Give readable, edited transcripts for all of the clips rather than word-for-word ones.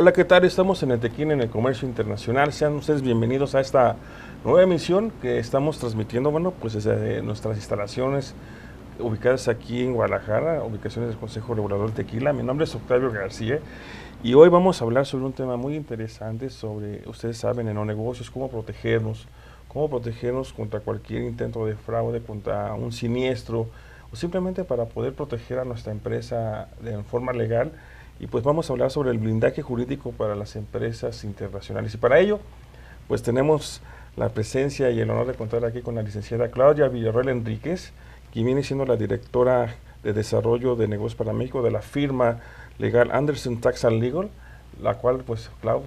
Hola, ¿qué tal? Estamos en el Tequín, en el Comercio Internacional. Sean ustedes bienvenidos a esta nueva emisión que estamos transmitiendo, bueno, pues desde nuestras instalaciones ubicadas aquí en Guadalajara, ubicaciones del Consejo Regulador de Tequila. Mi nombre es Octavio García y hoy vamos a hablar sobre un tema muy interesante sobre, ustedes saben, en los negocios, cómo protegernos contra cualquier intento de fraude, contra un siniestro o simplemente para poder proteger a nuestra empresa de forma legal. Y pues vamos a hablar sobre el blindaje jurídico para las empresas internacionales. Y para ello, pues tenemos la presencia y el honor de contar aquí con la licenciada Claudia Villarroel Enríquez, quien viene siendo la directora de Desarrollo de Negocios para México de la firma legal Anderson Tax and Legal, la cual, pues, Clau,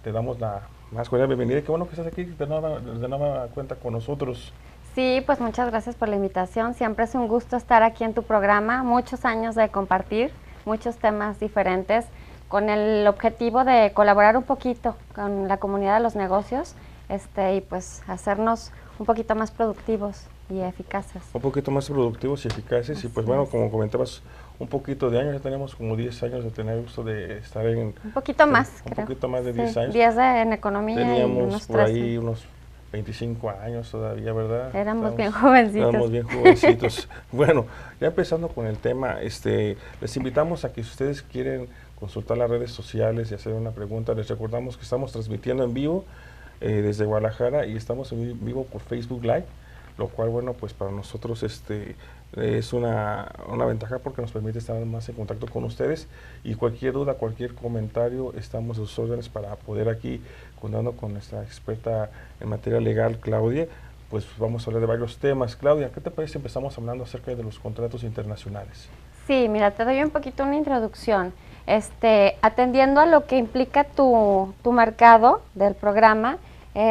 te damos la más cordial bienvenida. Qué bueno que estás aquí de nueva cuenta con nosotros. Sí, pues muchas gracias por la invitación. Siempre es un gusto estar aquí en tu programa. Muchos años de compartir muchos temas diferentes con el objetivo de colaborar un poquito con la comunidad de los negocios y pues hacernos un poquito más productivos y eficaces. Un poquito más productivos y eficaces. Así Y pues bueno, es. como comentabas, un poquito de años, ya tenemos como 10 años de tener gusto de estar en... Un poquito más, un creo. poquito más de Sí, 10 años. 10 en economía y Teníamos unos por 13. ahí unos 25 años todavía, ¿verdad? Éramos bien jovencitos. Éramos bien jovencitos. Bueno, ya empezando con el tema, les invitamos a que si ustedes quieren consultar las redes sociales y hacer una pregunta, les recordamos que estamos transmitiendo en vivo desde Guadalajara y estamos en vivo por Facebook Live, lo cual, bueno, pues para nosotros es una ventaja porque nos permite estar más en contacto con ustedes y cualquier duda, cualquier comentario, estamos a sus órdenes para poder aquí, contando con nuestra experta en materia legal, Claudia, pues vamos a hablar de varios temas. Claudia, ¿qué te parece si empezamos hablando acerca de los contratos internacionales? Sí, mira, te doy un poquito una introducción. Atendiendo a lo que implica tu mercado del programa,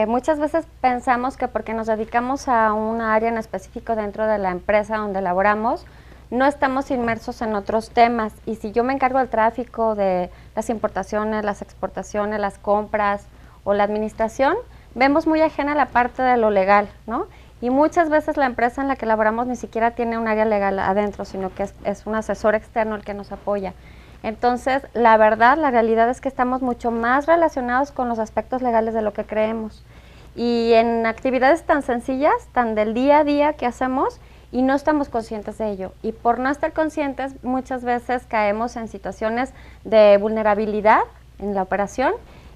muchas veces pensamos que porque nos dedicamos a una área en específico dentro de la empresa donde laboramos, no estamos inmersos en otros temas. Y si yo me encargo del tráfico, de las importaciones, las exportaciones, las compras o la administración, vemos muy ajena la parte de lo legal, ¿no? Y muchas veces la empresa en la que laboramos ni siquiera tiene un área legal adentro, sino que es un asesor externo el que nos apoya. Entonces, la verdad, la realidad es que estamos mucho más relacionados con los aspectos legales de lo que creemos. Y en actividades tan sencillas, tan del día a día que hacemos, y no estamos conscientes de ello. Y por no estar conscientes, muchas veces caemos en situaciones de vulnerabilidad en la operación.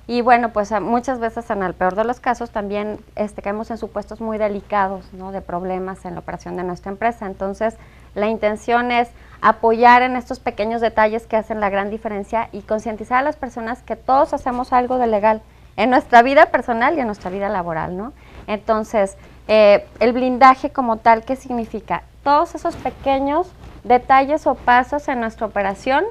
Y bueno, pues muchas veces en el peor de los casos también caemos en supuestos muy delicados, ¿no?, de problemas en la operación de nuestra empresa. Entonces, la intención es apoyar en estos pequeños detalles que hacen la gran diferencia y concientizar a las personas que todos hacemos algo de legal en nuestra vida personal y en nuestra vida laboral, ¿no? Entonces, el blindaje como tal, ¿qué significa? Todos esos pequeños detalles o pasos en nuestra operación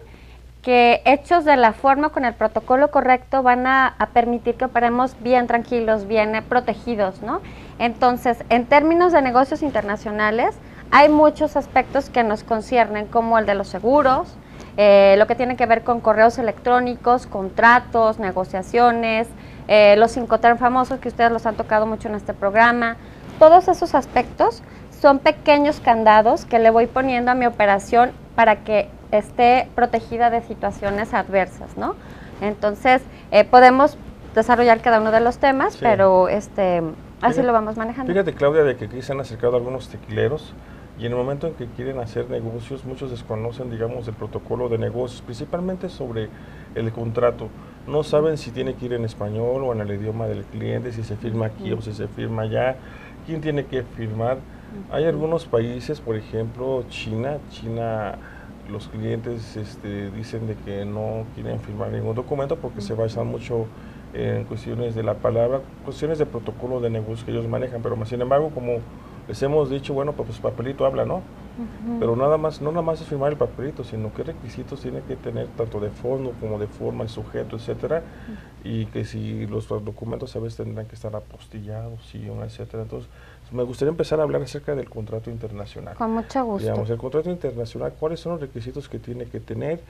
que hechos de la forma con el protocolo correcto van a permitir que operemos bien tranquilos, bien protegidos, ¿no? Entonces, en términos de negocios internacionales, hay muchos aspectos que nos conciernen, como el de los seguros, lo que tiene que ver con correos electrónicos, contratos, negociaciones, los Incoterm famosos que ustedes los han tocado mucho en este programa. Todos esos aspectos son pequeños candados que le voy poniendo a mi operación para que esté protegida de situaciones adversas, ¿no? Entonces, podemos desarrollar cada uno de los temas, sí, pero así lo vamos manejando. Fíjate, Claudia, de que aquí se han acercado algunos tequileros y en el momento en que quieren hacer negocios, muchos desconocen, digamos, el protocolo de negocios, principalmente sobre el contrato. No saben si tiene que ir en español o en el idioma del cliente, si se firma aquí o si se firma allá, quién tiene que firmar. Hay algunos países, por ejemplo, China, los clientes dicen de que no quieren firmar ningún documento porque se basan mucho en cuestiones de la palabra, cuestiones de protocolo de negocios que ellos manejan, pero sin embargo, como les hemos dicho, bueno, pues papelito habla, ¿no? Pero no nada más es firmar el papelito, sino qué requisitos tiene que tener tanto de fondo como de forma, el sujeto, etcétera, y que si los documentos a veces tendrán que estar apostillados, sí, etcétera. Entonces, me gustaría empezar a hablar acerca del contrato internacional. Con mucho gusto. Digamos, el contrato internacional, ¿cuáles son los requisitos que tiene que tener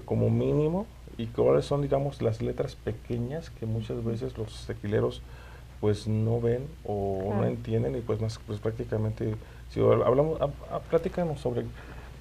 como mínimo y cuáles son, digamos, las letras pequeñas que muchas veces los tequileros pues no ven o no entienden y pues prácticamente, si hablamos, platícanos sobre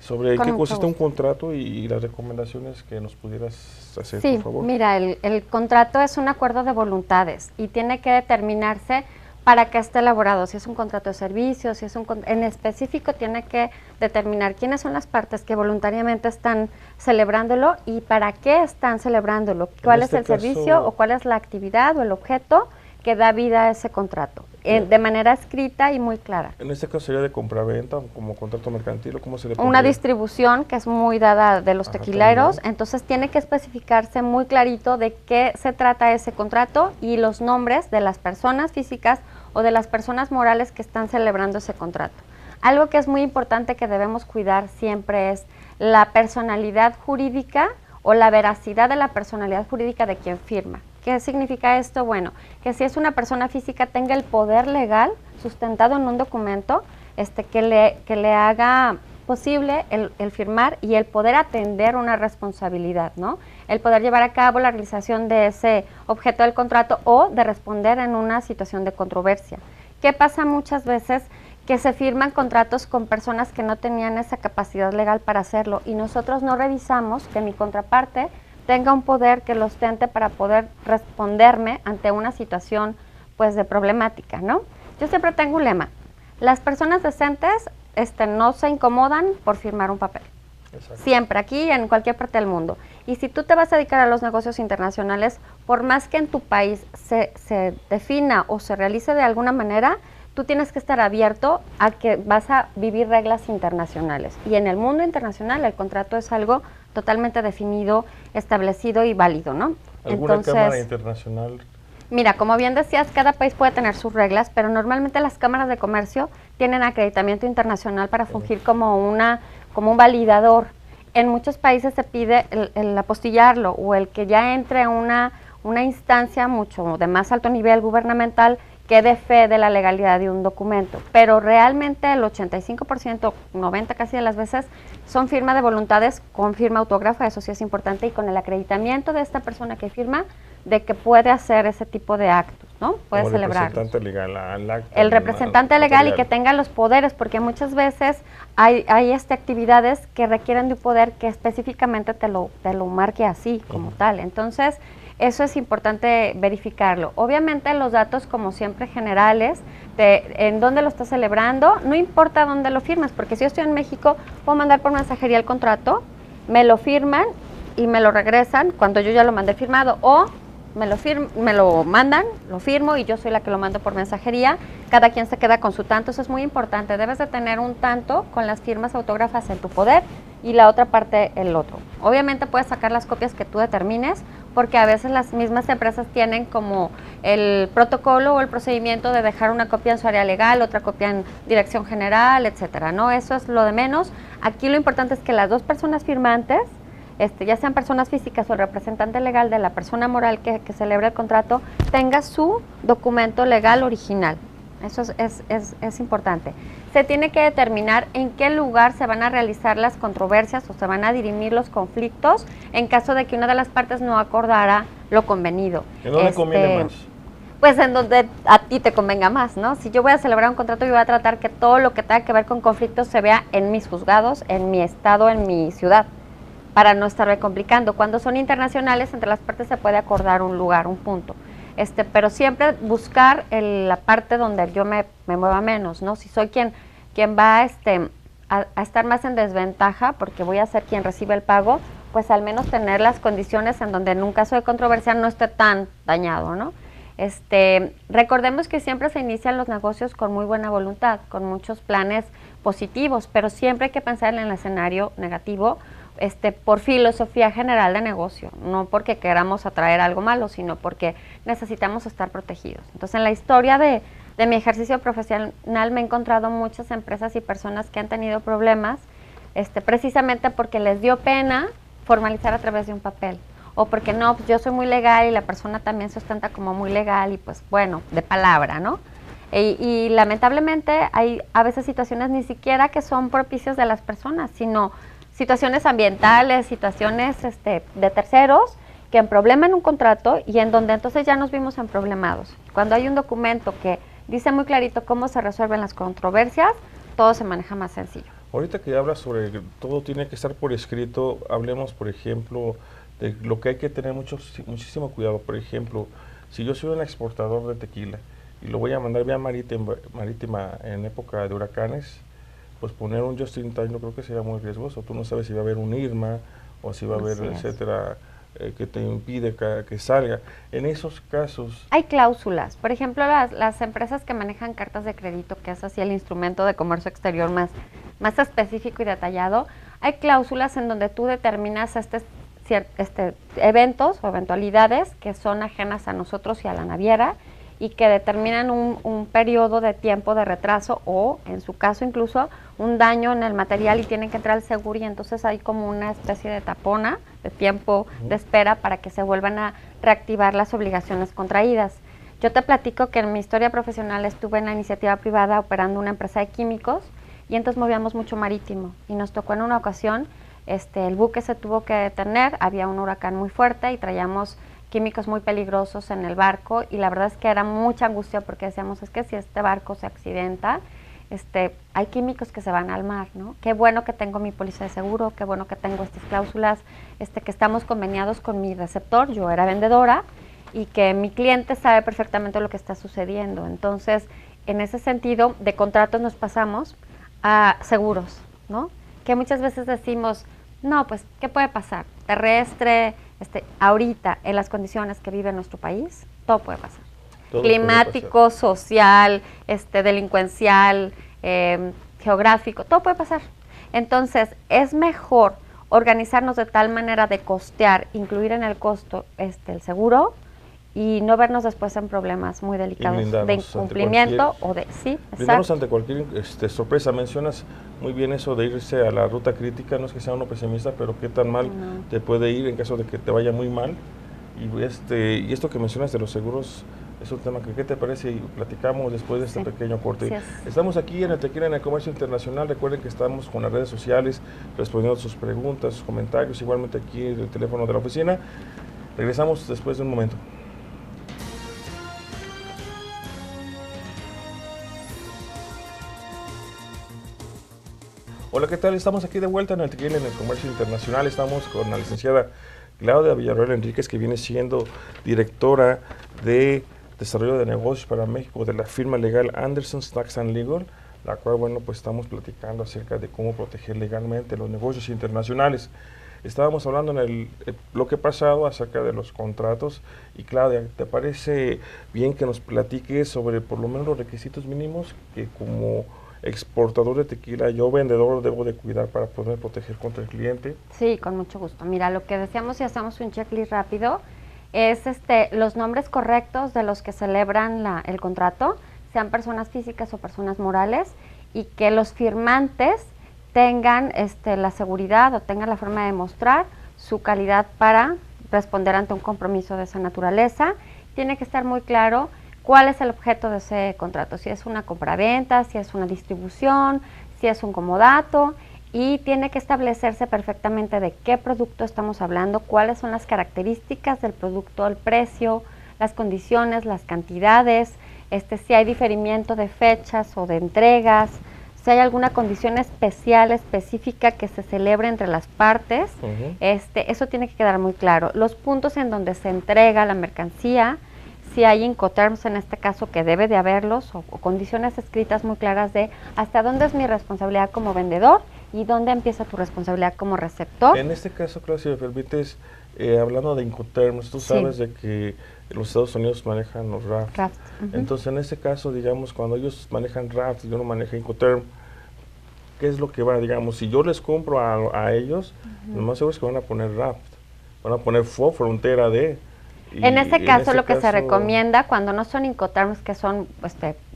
sobre Con qué mucho consiste un gusto. contrato y las recomendaciones que nos pudieras hacer, Sí, por favor. mira, el contrato es un acuerdo de voluntades y tiene que determinarse para que esté elaborado. Si es un contrato de servicios, si es en específico, tiene que determinar quiénes son las partes que voluntariamente están celebrándolo y para qué están celebrándolo, cuál es este el servicio caso, o cuál es la actividad o el objeto que da vida a ese contrato, de manera escrita y muy clara. En este caso sería de compraventa, como contrato mercantil, o cómo se le Una pondría? distribución que es muy dada de los Ajá, tequileros, también. entonces tiene que especificarse muy clarito de qué se trata ese contrato y los nombres de las personas físicas o de las personas morales que están celebrando ese contrato. Algo que es muy importante que debemos cuidar siempre es la personalidad jurídica o la veracidad de la personalidad jurídica de quien firma. ¿Qué significa esto? Bueno, que si es una persona física tenga el poder legal sustentado en un documento que le haga posible el firmar y el poder atender una responsabilidad, ¿no? El poder llevar a cabo la realización de ese objeto del contrato o de responder en una situación de controversia. ¿Qué pasa muchas veces? Que se firman contratos con personas que no tenían esa capacidad legal para hacerlo y nosotros no revisamos que mi contraparte tenga un poder que lo ostente para poder responderme ante una situación pues de problemática, ¿no? Yo siempre tengo un lema, las personas decentes no se incomodan por firmar un papel. Exacto. Siempre, aquí y en cualquier parte del mundo. Y si tú te vas a dedicar a los negocios internacionales, por más que en tu país se defina o se realice de alguna manera, tú tienes que estar abierto a que vas a vivir reglas internacionales. Y en el mundo internacional el contrato es algo totalmente definido, establecido y válido, ¿no? ¿Alguna cámara internacional? Mira, como bien decías, cada país puede tener sus reglas, pero normalmente las cámaras de comercio tienen acreditamiento internacional para fungir como un validador. En muchos países se pide el apostillarlo o el que ya entre una instancia mucho de más alto nivel gubernamental que dé fe de la legalidad de un documento. Pero realmente el 85%, 90% casi de las veces, son firma de voluntades con firma autógrafa, eso sí es importante, y con el acreditamiento de esta persona que firma de que puede hacer ese tipo de actos, ¿no? Puede Como celebrar. representante legal al acta, El representante legal y que tenga los poderes, porque muchas veces hay actividades que requieren de un poder que específicamente te lo marque así, como tal. Entonces, eso es importante verificarlo. Obviamente los datos, como siempre, generales, en dónde lo estás celebrando, no importa dónde lo firmas, porque si yo estoy en México, puedo mandar por mensajería el contrato, me lo firman y me lo regresan cuando yo ya lo mandé firmado, o me lo mandan, lo firmo y yo soy la que lo mando por mensajería. Cada quien se queda con su tanto, eso es muy importante. Debes de tener un tanto con las firmas autógrafas en tu poder y la otra parte el otro. Obviamente puedes sacar las copias que tú determines, porque a veces las mismas empresas tienen como el protocolo o el procedimiento de dejar una copia en su área legal, otra copia en dirección general, etcétera, ¿no? Eso es lo de menos. Aquí lo importante es que las dos personas firmantes, ya sean personas físicas o el representante legal de la persona moral que celebra el contrato, tenga su documento legal original. Eso es importante. Se tiene que determinar en qué lugar se van a realizar las controversias o se van a dirimir los conflictos en caso de que una de las partes no acordara lo convenido. ¿En dónde conviene más? Pues en donde a ti te convenga más, ¿no? Si yo voy a celebrar un contrato, yo voy a tratar que todo lo que tenga que ver con conflictos se vea en mis juzgados, en mi estado, en mi ciudad, para no estarme complicando. Cuando son internacionales, entre las partes se puede acordar un lugar, un punto. Pero siempre buscar la parte donde yo me mueva menos, ¿no? Si soy quien va a estar más en desventaja, porque voy a ser quien recibe el pago, pues al menos tener las condiciones en donde en un caso de controversia no esté tan dañado, ¿no? Recordemos que siempre se inician los negocios con muy buena voluntad, con muchos planes positivos, pero siempre hay que pensar en el escenario negativo, por filosofía general de negocio, no porque queramos atraer algo malo, sino porque necesitamos estar protegidos. Entonces, en la historia de mi ejercicio profesional me he encontrado muchas empresas y personas que han tenido problemas, precisamente porque les dio pena formalizar a través de un papel, o porque no, pues yo soy muy legal y la persona también se ostenta como muy legal y pues bueno, de palabra, ¿no? Y lamentablemente hay a veces situaciones ni siquiera que son propicias de las personas, sino situaciones ambientales, situaciones de terceros que emprobleman un contrato y en donde entonces ya nos vimos emproblemados. Cuando hay un documento que dice muy clarito cómo se resuelven las controversias, todo se maneja más sencillo. Ahorita que hablas sobre que todo tiene que estar por escrito, hablemos, por ejemplo, de lo que hay que tener muchísimo cuidado. Por ejemplo, si yo soy un exportador de tequila y lo voy a mandar vía marítima en época de huracanes, pues poner un just in time yo creo que sería muy riesgoso. Tú no sabes si va a haber un Irma o si va a haber, etcétera, que te impide que salga. En esos casos... Hay cláusulas. Por ejemplo, las empresas que manejan cartas de crédito, que es así el instrumento de comercio exterior más específico y detallado, hay cláusulas en donde tú determinas eventos o eventualidades que son ajenas a nosotros y a la naviera y que determinan un periodo de tiempo de retraso o, en su caso, incluso un daño en el material y tienen que entrar al seguro y entonces hay como una especie de tapona de tiempo de espera para que se vuelvan a reactivar las obligaciones contraídas. Yo te platico que en mi historia profesional estuve en la iniciativa privada operando una empresa de químicos y entonces movíamos mucho marítimo y nos tocó en una ocasión, el buque se tuvo que detener, había un huracán muy fuerte y traíamos químicos muy peligrosos en el barco y la verdad es que era mucha angustia porque decíamos, es que si este barco se accidenta, hay químicos que se van al mar, ¿no? Qué bueno que tengo mi póliza de seguro, qué bueno que tengo estas cláusulas, que estamos conveniados con mi receptor, yo era vendedora, y que mi cliente sabe perfectamente lo que está sucediendo. Entonces, en ese sentido, de contratos nos pasamos a seguros, ¿no? Que muchas veces decimos, no, pues, ¿qué puede pasar? Terrestre, ahorita, en las condiciones que vive nuestro país, todo puede pasar. Todo climático, puede pasar. Social, delincuencial, geográfico, todo puede pasar. Entonces, es mejor organizarnos de tal manera de costear, incluir en el costo el seguro y no vernos después en problemas muy delicados de incumplimiento o de... Sí, brindarnos ante cualquier sorpresa. Mencionas muy bien eso de irse a la ruta crítica, no es que sea uno pesimista, pero qué tan mal te puede ir en caso de que te vaya muy mal. Y esto que mencionas de los seguros es un tema que, ¿qué te parece? Y platicamos después de este pequeño corte. Estamos aquí en el Tequila en el Comercio Internacional. Recuerden que estamos con las redes sociales respondiendo a sus preguntas, sus comentarios, igualmente aquí en el teléfono de la oficina. Regresamos después de un momento. Hola, ¿qué tal? Estamos aquí de vuelta en el Tequila en el Comercio Internacional. Estamos con la licenciada Claudia Villarroel Enríquez, que viene siendo directora de Desarrollo de Negocios para México de la firma legal Anderson's Tax and Legal, la cual, bueno, pues estamos platicando acerca de cómo proteger legalmente los negocios internacionales. Estábamos hablando en el bloque pasado acerca de los contratos y Claudia, ¿te parece bien que nos platiques sobre por lo menos los requisitos mínimos que como exportador de tequila, yo vendedor debo de cuidar para poder proteger contra el cliente? Sí, con mucho gusto. Mira, lo que decíamos, si hacemos un checklist rápido, es los nombres correctos de los que celebran el contrato, sean personas físicas o personas morales, y que los firmantes tengan la seguridad o tengan la forma de demostrar su calidad para responder ante un compromiso de esa naturaleza. Tiene que estar muy claro cuál es el objeto de ese contrato, si es una compraventa, si es una distribución, si es un comodato, y tiene que establecerse perfectamente de qué producto estamos hablando, cuáles son las características del producto, el precio, las condiciones, las cantidades, si hay diferimiento de fechas o de entregas, si hay alguna condición especial, específica que se celebre entre las partes, eso tiene que quedar muy claro. Los puntos en donde se entrega la mercancía, si hay Incoterms en este caso, que debe de haberlos, o condiciones escritas muy claras de hasta dónde es mi responsabilidad como vendedor y dónde empieza tu responsabilidad como receptor. En este caso, Claudia, si me permites, hablando de Incoterms, tú sabes de que los Estados Unidos manejan los RAFT. Entonces, en este caso, digamos, cuando ellos manejan RAFT y yo no manejo Incoterm, ¿qué es lo que va? Digamos, si yo les compro a ellos, lo más seguro es que van a poner RAFT, van a poner frontera de... En ese caso, lo que se recomienda cuando no son Incoterms, que son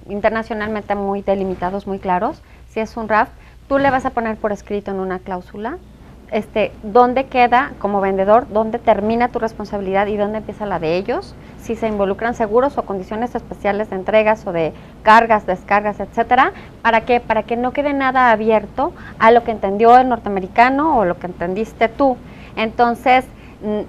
internacionalmente muy delimitados, muy claros, si es un RAFT, tú le vas a poner por escrito en una cláusula dónde queda como vendedor, dónde termina tu responsabilidad y dónde empieza la de ellos, si se involucran seguros o condiciones especiales de entregas o de cargas, descargas, etcétera. ¿Para qué? Para que no quede nada abierto a lo que entendió el norteamericano o lo que entendiste tú. Entonces,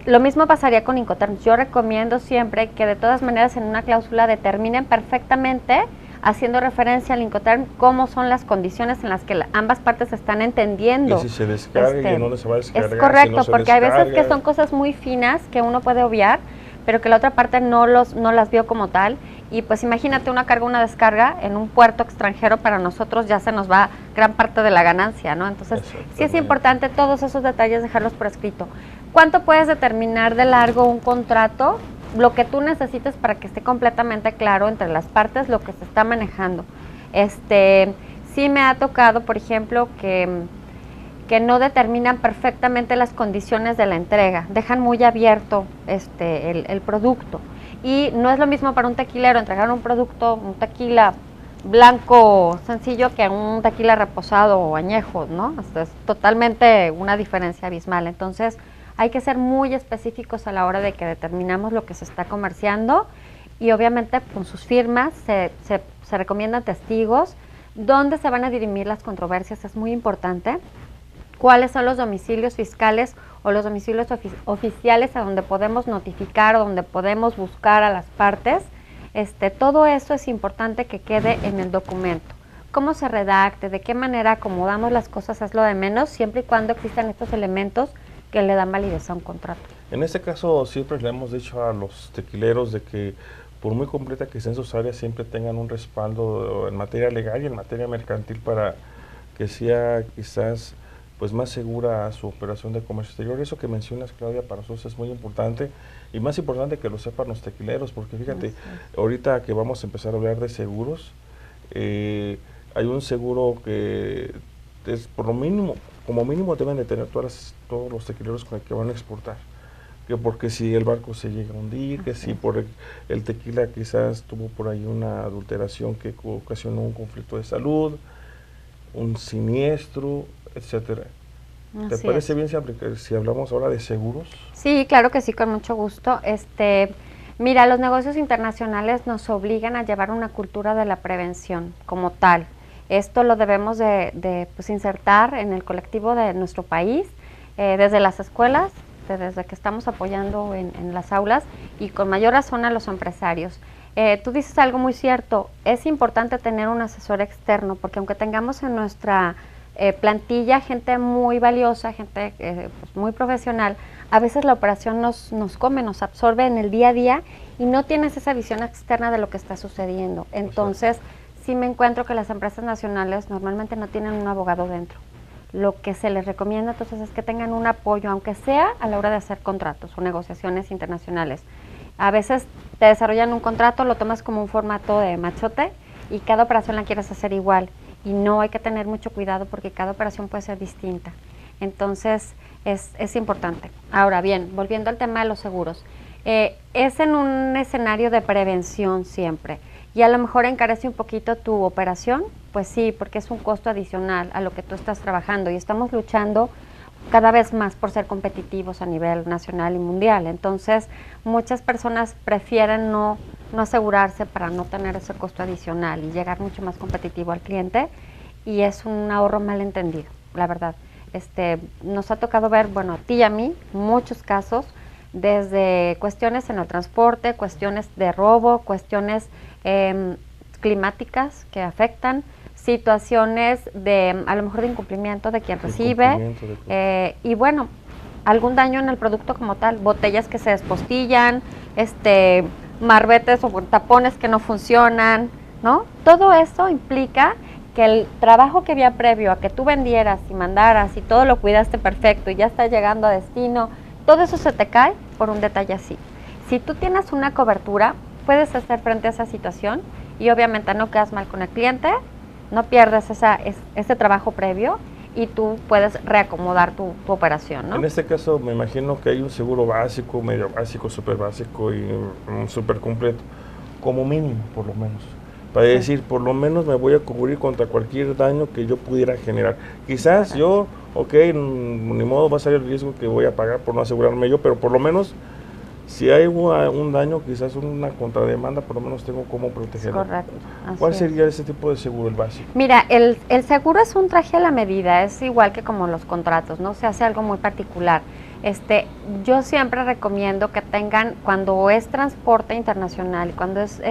lo mismo pasaría con Incoterms. Yo recomiendo siempre que de todas maneras en una cláusula determinen perfectamente haciendo referencia al Incoterm, cómo son las condiciones en las que ambas partes están entendiendo. Y si se descarga y no se va a descargar. Es correcto, si no porque hay veces que son cosas muy finas que uno puede obviar, pero que la otra parte no las vio como tal. Y pues imagínate una carga, una descarga en un puerto extranjero, para nosotros ya se nos va gran parte de la ganancia, ¿no? Entonces sí es importante todos esos detalles dejarlos por escrito. ¿Cuánto puedes determinar de largo un contrato? Lo que tú necesites para que esté completamente claro entre las partes lo que se está manejando. Sí me ha tocado, por ejemplo, que no determinan perfectamente las condiciones de la entrega, dejan muy abierto el producto. Y no es lo mismo para un tequilero entregar un producto, un tequila blanco sencillo, que un tequila reposado o añejo, ¿no? Es totalmente una diferencia abismal. Entonces hay que ser muy específicos a la hora de que determinamos lo que se está comerciando, y obviamente con sus firmas se recomiendan testigos, dónde se van a dirimir las controversias, es muy importante, cuáles son los domicilios fiscales o los domicilios oficiales a donde podemos notificar o donde podemos buscar a las partes. Todo eso es importante que quede en el documento. Cómo se redacte, de qué manera acomodamos las cosas es lo de menos, siempre y cuando existan estos elementos que le dan validez a un contrato. En este caso siempre le hemos dicho a los tequileros de que por muy completa que estén sus áreas, siempre tengan un respaldo en materia legal y en materia mercantil para que sea quizás pues más segura su operación de comercio exterior. Eso que mencionas, Claudia, para nosotros es muy importante, y más importante que lo sepan los tequileros, porque fíjate, ahorita que vamos a empezar a hablar de seguros, hay un seguro que es por lo mínimo, como mínimo deben de tener todos los tequileros con el que van a exportar, que porque si el barco se llega a hundir, que si por el tequila quizás tuvo por ahí una adulteración que ocasionó un conflicto de salud, un siniestro, etcétera. ¿Te parece bien si hablamos ahora de seguros? Sí, claro que sí, con mucho gusto. Mira, los negocios internacionales nos obligan a llevar una cultura de la prevención como tal. Esto lo debemos de insertar en el colectivo de nuestro país, desde las escuelas, desde que estamos apoyando en las aulas, y con mayor razón a los empresarios. Tú dices algo muy cierto, es importante tener un asesor externo, porque aunque tengamos en nuestra plantilla gente muy valiosa, gente pues muy profesional, a veces la operación nos come, nos absorbe en el día a día y no tienes esa visión externa de lo que está sucediendo. Entonces, sí me encuentro que las empresas nacionales normalmente no tienen un abogado dentro. Lo que se les recomienda entonces es que tengan un apoyo, aunque sea a la hora de hacer contratos o negociaciones internacionales. A veces te desarrollan un contrato, lo tomas como un formato de machote y cada operación la quieres hacer igual. Y no, hay que tener mucho cuidado porque cada operación puede ser distinta. Entonces, es importante. Ahora bien, volviendo al tema de los seguros, es en un escenario de prevención siempre. Y a lo mejor encarece un poquito tu operación, pues sí, porque es un costo adicional a lo que tú estás trabajando y estamos luchando cada vez más por ser competitivos a nivel nacional y mundial. Entonces, muchas personas prefieren no asegurarse para no tener ese costo adicional y llegar mucho más competitivo al cliente, y es un ahorro mal entendido, la verdad. Nos ha tocado ver, bueno, a ti y a mí, muchos casos, desde cuestiones en el transporte, cuestiones de robo, cuestiones climáticas que afectan, situaciones de a lo mejor de incumplimiento de quien recibe, y bueno, algún daño en el producto como tal, botellas que se despostillan, marbetes o tapones que no funcionan, ¿no? Todo eso implica que el trabajo que había previo a que tú vendieras y mandaras y todo lo cuidaste perfecto y ya está llegando a destino, todo eso se te cae por un detalle así. Si tú tienes una cobertura, puedes hacer frente a esa situación y obviamente no quedas mal con el cliente, no pierdes ese trabajo previo y tú puedes reacomodar tu operación, ¿no? En este caso me imagino que hay un seguro básico, medio básico, súper básico y un súper completo, como mínimo por lo menos, para decir por lo menos me voy a cubrir contra cualquier daño que yo pudiera generar. Quizás yo, ni modo, va a ser el riesgo que voy a pagar por no asegurarme yo, pero por lo menos si hay un daño, quizás una contrademanda, por lo menos tengo cómo protegerlo. Correcto. ¿Cuál sería ese tipo de seguro, el básico? Mira, el seguro es un traje a la medida, es igual que como los contratos, ¿no? Se hace algo muy particular. Yo siempre recomiendo que tengan, cuando es transporte internacional, cuando es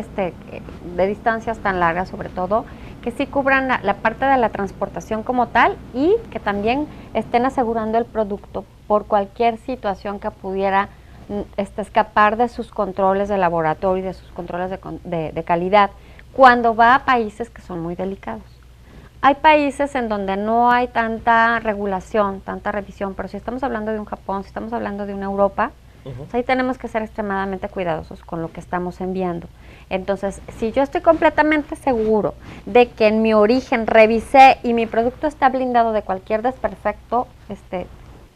de distancias tan largas sobre todo, que sí cubran la parte de la transportación como tal y que también estén asegurando el producto por cualquier situación que pudiera escapar de sus controles de laboratorio y de sus controles de calidad, cuando va a países que son muy delicados. Hay países en donde no hay tanta regulación, tanta revisión, pero si estamos hablando de un Japón, si estamos hablando de una Europa, pues ahí tenemos que ser extremadamente cuidadosos con lo que estamos enviando. Entonces, si yo estoy completamente seguro de que en mi origen revisé y mi producto está blindado de cualquier desperfecto,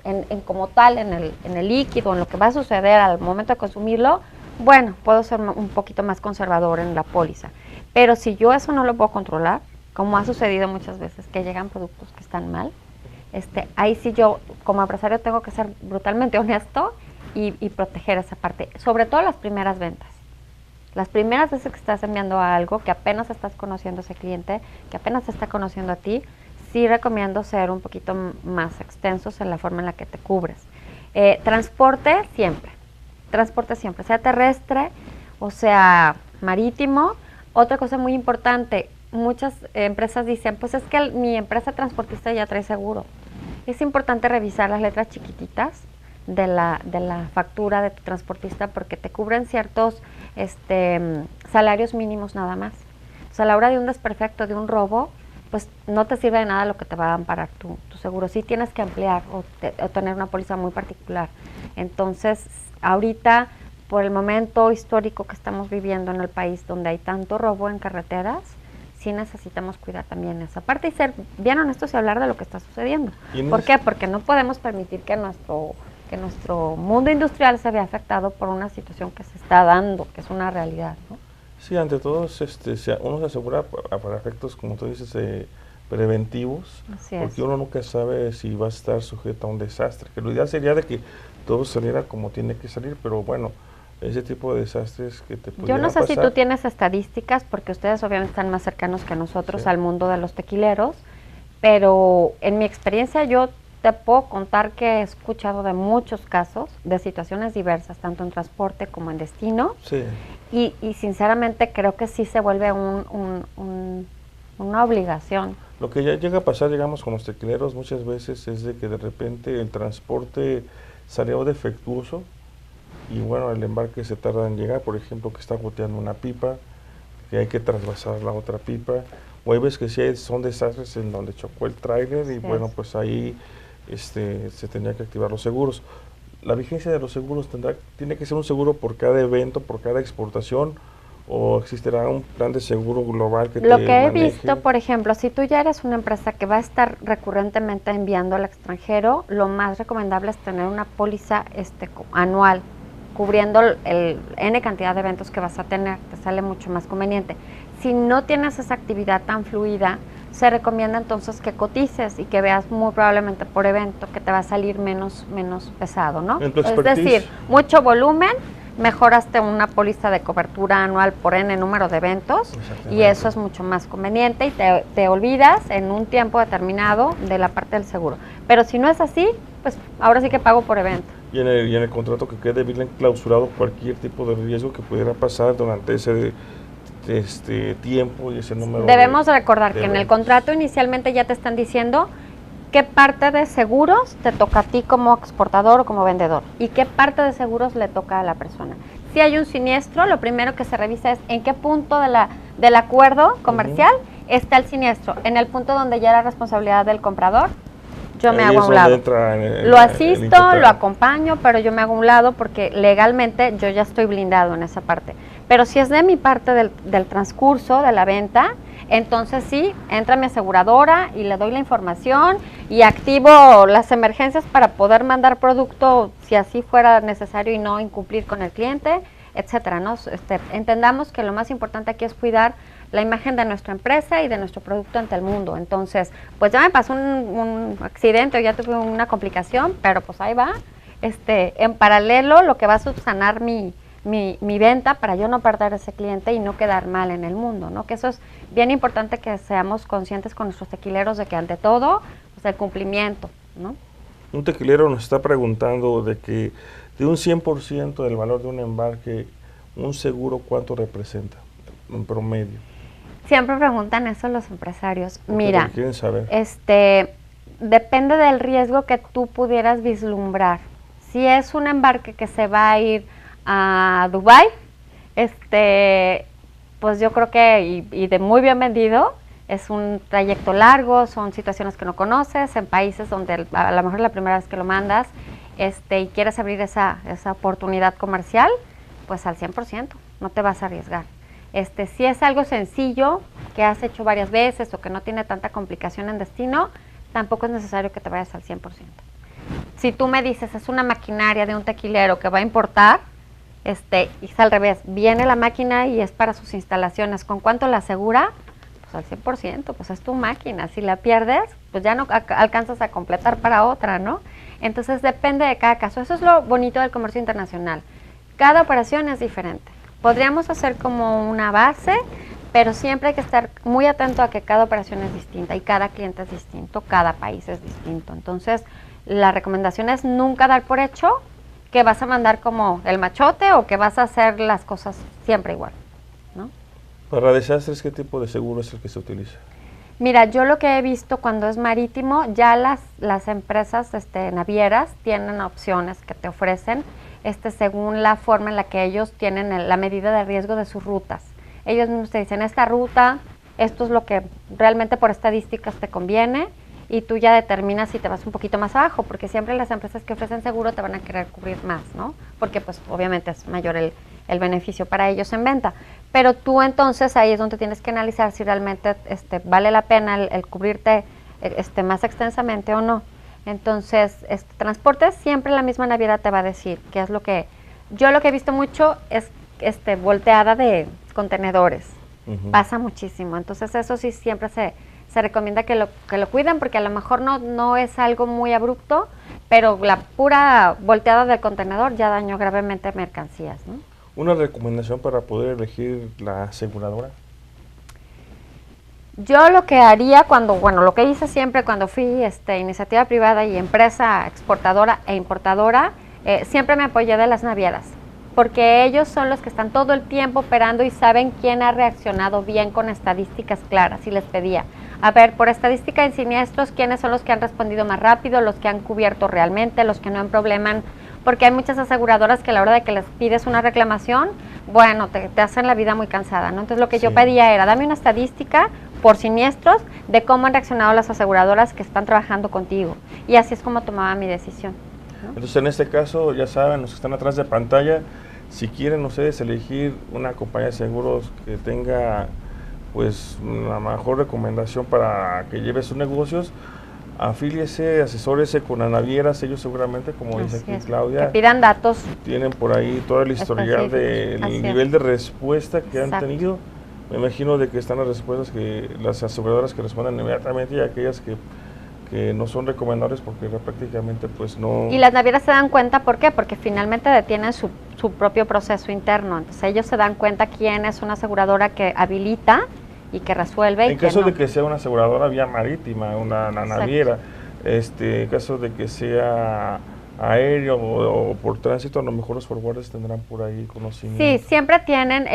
en como tal, en el líquido, en lo que va a suceder al momento de consumirlo, bueno, puedo ser un poquito más conservador en la póliza. Pero si yo eso no lo puedo controlar, como ha sucedido muchas veces, que llegan productos que están mal, ahí sí yo como empresario tengo que ser brutalmente honesto y proteger esa parte, sobre todo las primeras ventas. Las primeras veces que estás enviando algo, que apenas estás conociendo a ese cliente, que apenas te está conociendo a ti, sí recomiendo ser un poquito más extensos en la forma en la que te cubres. Transporte siempre, sea terrestre o sea marítimo. Otra cosa muy importante, muchas empresas dicen, pues es que mi empresa transportista ya trae seguro. Es importante revisar las letras chiquititas de la factura de tu transportista porque te cubren ciertos salarios mínimos nada más. O sea, a la hora de un desperfecto, de un robo, pues no te sirve de nada lo que te va a amparar tu seguro. Sí tienes que ampliar o tener una póliza muy particular. Entonces, ahorita, por el momento histórico que estamos viviendo en el país, donde hay tanto robo en carreteras, sí necesitamos cuidar también esa parte y ser bien honestos y hablar de lo que está sucediendo. ¿Por qué? Porque no podemos permitir que nuestro mundo industrial se vea afectado por una situación que se está dando, que es una realidad, ¿no? Sí, ante todo, uno se asegura para efectos, como tú dices, preventivos, porque uno nunca sabe si va a estar sujeto a un desastre, que lo ideal sería de que todo saliera como tiene que salir, pero bueno, ese tipo de desastres que te pudieran pasar. Yo no sé si tú tienes estadísticas, porque ustedes obviamente están más cercanos que nosotros sí, al mundo de los tequileros, pero en mi experiencia yo te puedo contar que he escuchado de muchos casos, de situaciones diversas, tanto en transporte como en destino, sí. y sinceramente creo que sí se vuelve una obligación. Lo que ya llega a pasar, digamos, con los tequileros muchas veces es de que de repente el transporte salió defectuoso y bueno, el embarque se tarda en llegar, por ejemplo, que está goteando una pipa, que hay que trasvasar la otra pipa, o hay veces que sí son desastres en donde chocó el tráiler y bueno, pues ahí se tendría que activar los seguros. La vigencia de los seguros tiene que ser un seguro por cada evento, por cada exportación, o existirá un plan de seguro global que Lo que he visto, por ejemplo, si tú ya eres una empresa que va a estar recurrentemente enviando al extranjero, lo más recomendable es tener una póliza anual, cubriendo el N cantidad de eventos que vas a tener, te sale mucho más conveniente. Si no tienes esa actividad tan fluida, se recomienda entonces que cotices y que veas muy probablemente por evento que te va a salir menos pesado, ¿no? Es decir, mucho volumen, mejoraste una póliza de cobertura anual por N número de eventos y eso es mucho más conveniente y te olvidas en un tiempo determinado de la parte del seguro. Pero si no es así, pues ahora sí que pago por evento. Y en el contrato que quede bien clausurado cualquier tipo de riesgo que pudiera pasar durante ese tiempo y ese número. Debemos recordar que en el contrato inicialmente ya te están diciendo qué parte de seguros te toca a ti como exportador o como vendedor y qué parte de seguros le toca a la persona. Si hay un siniestro, lo primero que se revisa es en qué punto del acuerdo comercial está el siniestro. En el punto donde ya era responsabilidad del comprador, yo me hago a un lado. Lo asisto, lo acompaño, pero yo me hago a un lado porque legalmente yo ya estoy blindado en esa parte. Pero si es de mi parte del transcurso de la venta, entonces sí, entra mi aseguradora y le doy la información y activo las emergencias para poder mandar producto si así fuera necesario y no incumplir con el cliente, etcétera, ¿no? Entendamos que lo más importante aquí es cuidar la imagen de nuestra empresa y de nuestro producto ante el mundo. Entonces, pues ya me pasó un accidente o ya tuve una complicación, pero pues ahí va. En paralelo, lo que va a subsanar mi venta para yo no perder ese cliente y no quedar mal en el mundo, ¿no? Que eso es bien importante que seamos conscientes con nuestros tequileros de que ante todo, pues el cumplimiento, ¿no? Un tequilero nos está preguntando de que de un 100% del valor de un embarque, un seguro, ¿cuánto representa? en promedio? Siempre preguntan eso los empresarios. Porque Mira, lo quieren saber. Depende del riesgo que tú pudieras vislumbrar. Si es un embarque que se va a ir a Dubái, pues yo creo que, y de muy bien vendido, es un trayecto largo, son situaciones que no conoces, en países donde a lo mejor es la primera vez que lo mandas, y quieres abrir esa oportunidad comercial, pues al 100%, no te vas a arriesgar. Si es algo sencillo, que has hecho varias veces o que no tiene tanta complicación en destino, tampoco es necesario que te vayas al 100%. Si tú me dices, es una maquinaria de un tequilero que va a importar, y es al revés, viene la máquina y es para sus instalaciones, ¿con cuánto la asegura? Pues al 100%, pues es tu máquina. Si la pierdes, pues ya no alcanzas a completar para otra, ¿no? Entonces depende de cada caso. Eso es lo bonito del comercio internacional. Cada operación es diferente. Podríamos hacer como una base, pero siempre hay que estar muy atento a que cada operación es distinta y cada cliente es distinto, cada país es distinto. Entonces, la recomendación es nunca dar por hecho que vas a mandar como el machote o que vas a hacer las cosas siempre igual, ¿no? Para desastres, ¿qué tipo de seguro es el que se utiliza? Mira, yo lo que he visto cuando es marítimo, ya las empresas navieras tienen opciones que te ofrecen según la forma en la que ellos tienen la medida de riesgo de sus rutas. Ellos mismos te dicen, esta ruta, esto es lo que realmente por estadísticas te conviene, y tú ya determinas si te vas un poquito más abajo, porque siempre las empresas que ofrecen seguro te van a querer cubrir más, ¿no? Porque pues obviamente es mayor el beneficio para ellos en venta. Pero tú entonces ahí es donde tienes que analizar si realmente vale la pena el cubrirte más extensamente o no. Entonces, transporte, siempre la misma naviera te va a decir qué es lo que... Yo lo que he visto mucho es volteada de contenedores. Pasa muchísimo. Entonces, eso sí siempre se recomienda que lo cuiden, porque a lo mejor no es algo muy abrupto, pero la pura volteada del contenedor ya dañó gravemente mercancías, ¿no? ¿Una recomendación para poder elegir la aseguradora? Yo lo que haría lo que hice siempre cuando fui iniciativa privada y empresa exportadora e importadora, siempre me apoyé de las navieras, porque ellos son los que están todo el tiempo operando y saben quién ha reaccionado bien con estadísticas claras. Y les pedía, a ver, por estadística en siniestros, ¿quiénes son los que han respondido más rápido, los que han cubierto realmente, los que no han problemas? Porque hay muchas aseguradoras que a la hora de que les pides una reclamación, bueno, te hacen la vida muy cansada, ¿no? Entonces lo que yo pedía era, dame una estadística por siniestros de cómo han reaccionado las aseguradoras que están trabajando contigo. Y así es como tomaba mi decisión, ¿no? Entonces, en este caso, ya saben, los que están atrás de pantalla, si quieren ustedes elegir una compañía de seguros que tenga pues la mejor recomendación para que lleve sus negocios, afíliese, asesórese con las navieras. Ellos seguramente, como dice aquí Claudia, que pidan datos, tienen por ahí todo el historial del nivel de respuesta que han tenido. Me imagino de que están las respuestas que las aseguradoras que responden inmediatamente y aquellas que no son recomendables porque prácticamente pues no... Y las navieras se dan cuenta, ¿por qué? Porque finalmente detienen su propio proceso interno. Entonces ellos se dan cuenta quién es una aseguradora que habilita y que resuelve. En caso de que sea una aseguradora vía marítima, una naviera, en caso de que sea aéreo o por tránsito, a lo mejor los forwarders tendrán por ahí conocimiento. Sí, siempre tienen,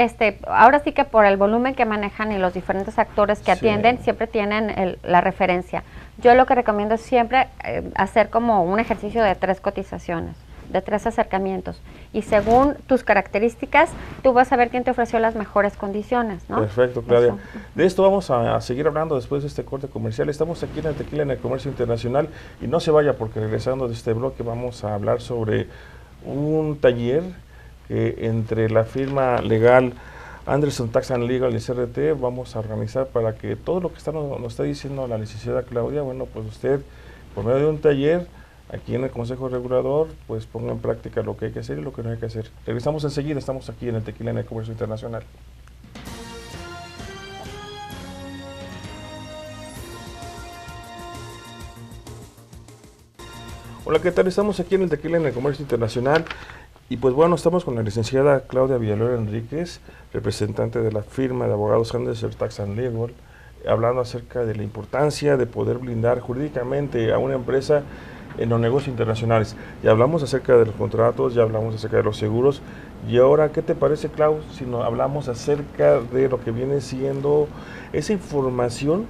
ahora sí que por el volumen que manejan y los diferentes actores que atienden, siempre tienen la referencia. Yo lo que recomiendo es siempre hacer como un ejercicio de 3 cotizaciones, de 3 acercamientos, y según tus características, tú vas a ver quién te ofreció las mejores condiciones, ¿no? Perfecto, Claudia. De esto vamos a seguir hablando después de este corte comercial. Estamos aquí en el Tequila en el Comercio Internacional, y no se vaya porque regresando de este bloque vamos a hablar sobre un taller que entre la firma legal Anderson Tax and Legal y CRT vamos a organizar para que todo lo que nos está diciendo la licenciada Claudia, bueno, pues usted por medio de un taller aquí en el Consejo Regulador, pues ponga en práctica lo que hay que hacer y lo que no hay que hacer. Regresamos enseguida, estamos aquí en el Tequila en el Comercio Internacional. Hola, ¿qué tal? Estamos aquí en el Tequila en el Comercio Internacional y pues bueno, estamos con la licenciada Claudia Villalobos Enríquez, representante de la firma de abogados Anderson Tax and Legal, hablando acerca de la importancia de poder blindar jurídicamente a una empresa en los negocios internacionales. Ya hablamos acerca de los contratos, ya hablamos acerca de los seguros Y ahora, ¿qué te parece, Klaus, si nos hablamos acerca de lo que viene siendo esa información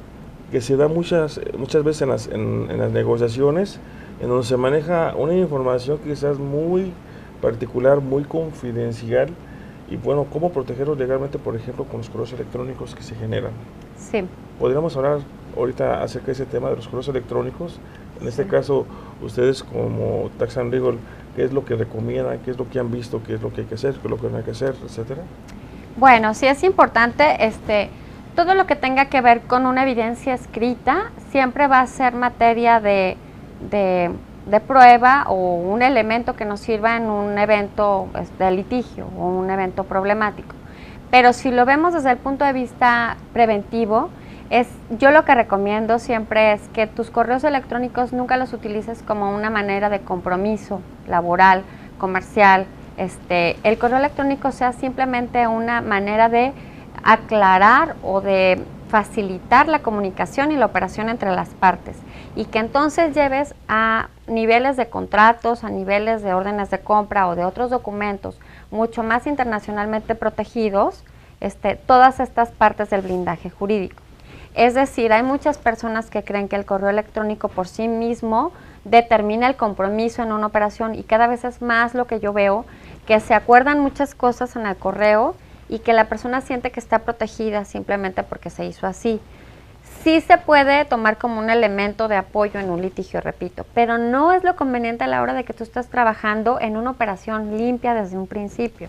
que se da muchas veces en las negociaciones, en donde se maneja una información quizás muy particular, muy confidencial, y bueno, cómo protegerlos legalmente, por ejemplo, con los correos electrónicos que se generan? Sí. Podríamos hablar ahorita acerca de ese tema de los correos electrónicos. En este Sí. caso, ustedes como Tax and Legal, ¿qué es lo que recomiendan? ¿Qué es lo que han visto? ¿Qué es lo que hay que hacer? ¿Qué es lo que no hay que hacer? Etcétera. Bueno, sí es importante, todo lo que tenga que ver con una evidencia escrita siempre va a ser materia de prueba o un elemento que nos sirva en un evento de litigio o un evento problemático. Pero si lo vemos desde el punto de vista preventivo, yo lo que recomiendo siempre es que tus correos electrónicos nunca los utilices como una manera de compromiso laboral, comercial. El correo electrónico sea simplemente una manera de aclarar o de facilitar la comunicación y la operación entre las partes, y que entonces lleves a niveles de contratos, a niveles de órdenes de compra o de otros documentos mucho más internacionalmente protegidos, todas estas partes del blindaje jurídico. Es decir, hay muchas personas que creen que el correo electrónico por sí mismo determina el compromiso en una operación, y cada vez es más lo que yo veo, que se acuerdan muchas cosas en el correo y que la persona siente que está protegida simplemente porque se hizo así. Sí se puede tomar como un elemento de apoyo en un litigio, repito, pero no es lo conveniente a la hora de que tú estás trabajando en una operación limpia desde un principio.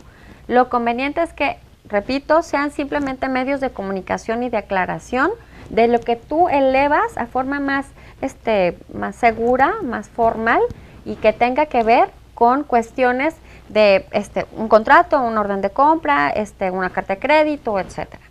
Lo conveniente es que, repito, sean simplemente medios de comunicación y de aclaración de lo que tú elevas a forma más segura, más formal, y que tenga que ver con cuestiones de un contrato, un orden de compra, una carta de crédito, etcétera.